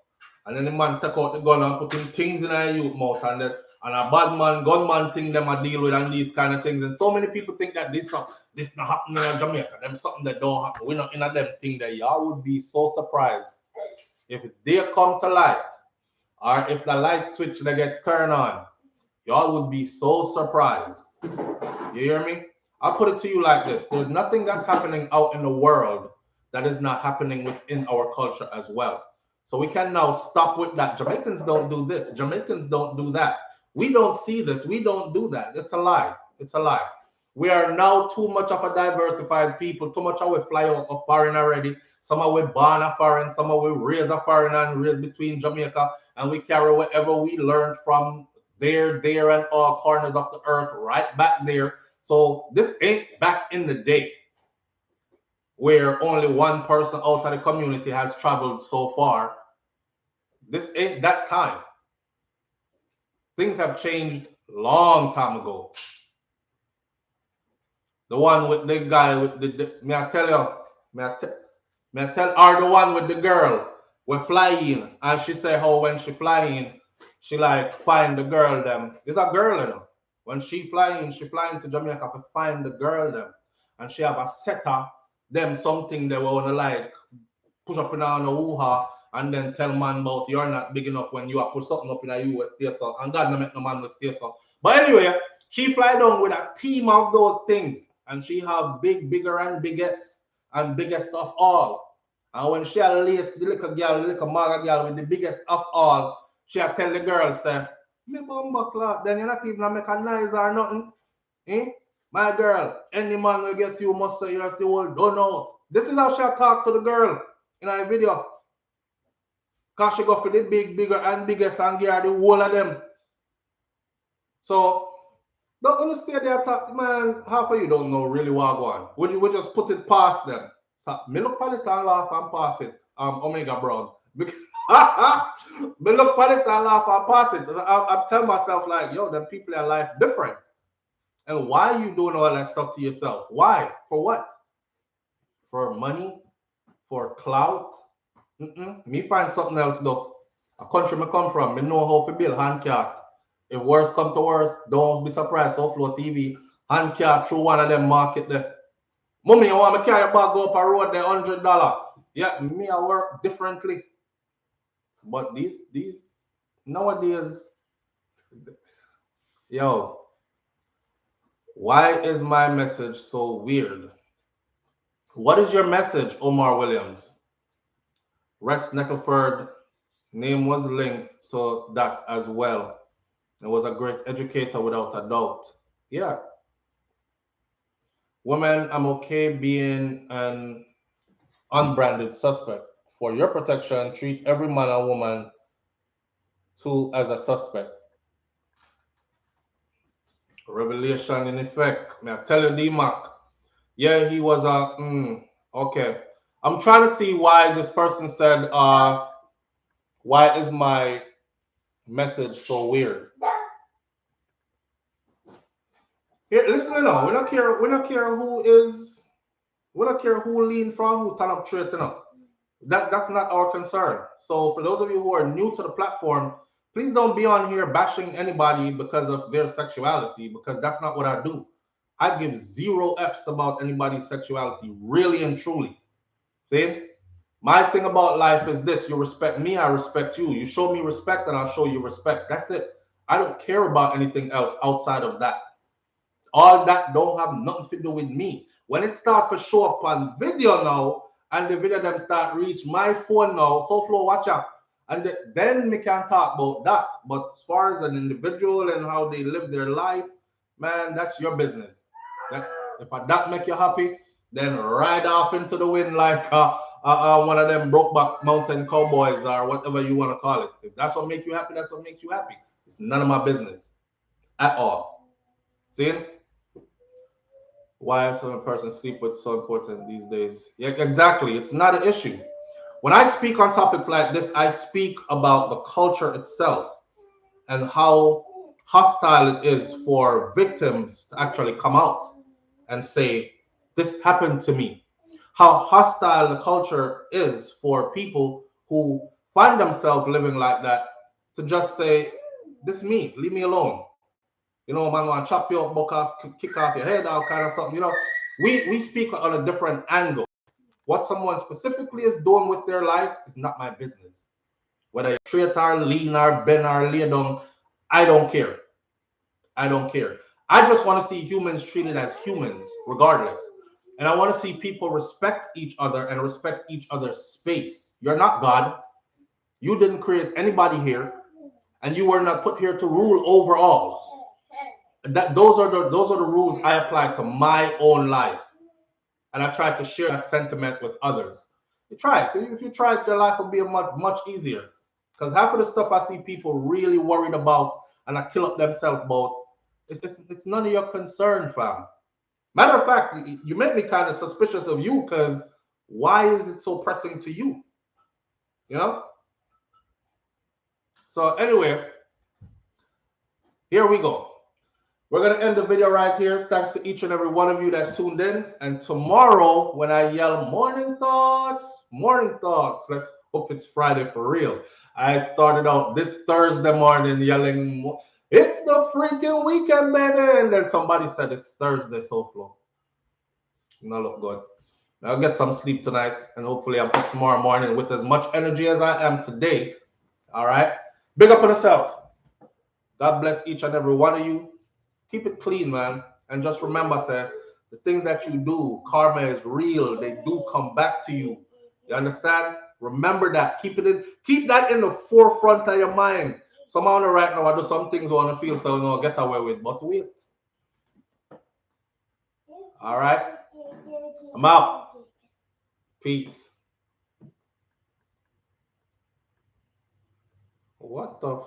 And then the man take out the gun and put in things in their youth mouth, and a bad man, gunman thing them I deal with and these kind of things. And so many people think that this not happening in Jamaica. Them something that don't happen. We're not in a them thing that y'all would be so surprised if they come to light, or if the light switch they get turned on. Y'all would be so surprised. You hear me? I'll put it to you like this. There's nothing that's happening out in the world that is not happening within our culture as well. So we can now stop with that. Jamaicans don't do this. Jamaicans don't do that. We don't see this. We don't do that. It's a lie. It's a lie. We are now too much of a diversified people. Too much of we fly out of foreign already. Some of we born a foreign. Some of we raise a foreign and raise between Jamaica. And we carry whatever we learned from there, and all corners of the earth, right back there. So this ain't back in the day where only one person out of the community has traveled so far. This ain't that time. Things have changed long time ago. The one with the guy with may I tell you, may I tell her the one with the girl we're flying, and she say how when she flying, she like find the girl them. It's a girl, you know. When she flying to Jamaica to find the girl them, and she have a setter them something they wanna like push up in on a hoo-ha and then tell man about you're not big enough when you are put something up in a US stay so, and God no make no man with stay so. But anyway, she fly down with a team of those things, and she have bigger and biggest of all. And when she lace the little girl, the little maga girl with the biggest of all, she tell the girl, say, me bumba clock, then you're not even make a noise or nothing. Eh? My girl, any man will get you must say you're the old done out. This is how she talk to the girl in a video. Because she go for the bigger and biggest and give her the whole of them. So don't understand there talk, man. Half of you don't know really what going. Would just put it past them. So me look at it and laugh and pass it. Omega Brown. Me look at it and laugh and pass it. I tell myself like, yo, them people in life different. And why are you doing all that stuff to yourself? Why? For what? For money? For clout? Me find something else though. A country me come from, me know how to build hand cart. If worse come to worse, don't be surprised. SouFLoTV hand cart through one of them market there. Mommy, you want me carry a bag go up a road there $100? Yeah, me I work differently. But these nowadays, yo, why is my message so weird? What is your message, Omar Williams? Rex Neckleford name was linked to that as well. It was a great educator without a doubt. Yeah. Women, I'm okay being an unbranded suspect. For your protection, treat every man and woman too as a suspect. Revelation in effect. May I tell you, D-Mac. Yeah, he was a okay. I'm trying to see why this person said why is my message so weird? Here, listen, you know, we don't care who lean from who turn up straight, you know. That's not our concern. So for those of you who are new to the platform, please don't be on here bashing anybody because of their sexuality, because that's not what I do. I give 0 F's about anybody's sexuality, really and truly. See? My thing about life is this: you respect me, I respect you. You show me respect, and I'll show you respect. That's it. I don't care about anything else outside of that. All that don't have nothing to do with me. When it starts to show up on video now, and the video them start reach my phone now, SouFLo watch out. And then we can talk about that. But as far as an individual and how they live their life, man, that's your business. If that make you happy, then ride off into the wind like one of them Brokeback Mountain cowboys or whatever you want to call it. If that's what makes you happy, that's what makes you happy. It's none of my business at all. See? Why a certain person sleep with so important these days? Yeah, exactly. It's not an issue. When I speak on topics like this, I speak about the culture itself and how hostile it is for victims to actually come out and say, this happened to me. How hostile the culture is for people who find themselves living like that to just say, this is me, leave me alone. You know, man want to chop you up, buck off, kick off your head, all kind of something. You know, we speak on a different angle. What someone specifically is doing with their life is not my business. Whether you're straight or lean or bend or lay down, I don't care. I don't care. I just want to see humans treated as humans, regardless. And I want to see people respect each other and respect each other's space. You're not God. You didn't create anybody here, and you were not put here to rule over all. Those are the rules I apply to my own life, and I try to share that sentiment with others. If you try it, your life will be much easier. Because half of the stuff I see people really worried about and I kill up themselves about. It's none of your concern, fam. Matter of fact, you make me kind of suspicious of you because why is it so pressing to you? You know? So anyway, here we go. We're going to end the video right here. Thanks to each and every one of you that tuned in. And tomorrow, when I yell morning thoughts, let's hope it's Friday for real. I started out this Thursday morning yelling, it's the freaking weekend, baby. And then somebody said it's Thursday, SouFLo. No, look good. I'll get some sleep tonight, and hopefully I'm up tomorrow morning with as much energy as I am today. All right? Big up on yourself. God bless each and every one of you. Keep it clean, man. And just remember, sir, the things that you do, karma is real. They do come back to you. You understand? Remember that. Keep that in the forefront of your mind. Somehow right now, I do some things I want to feel so no get away with, but wait. All right? I'm out. Peace. What the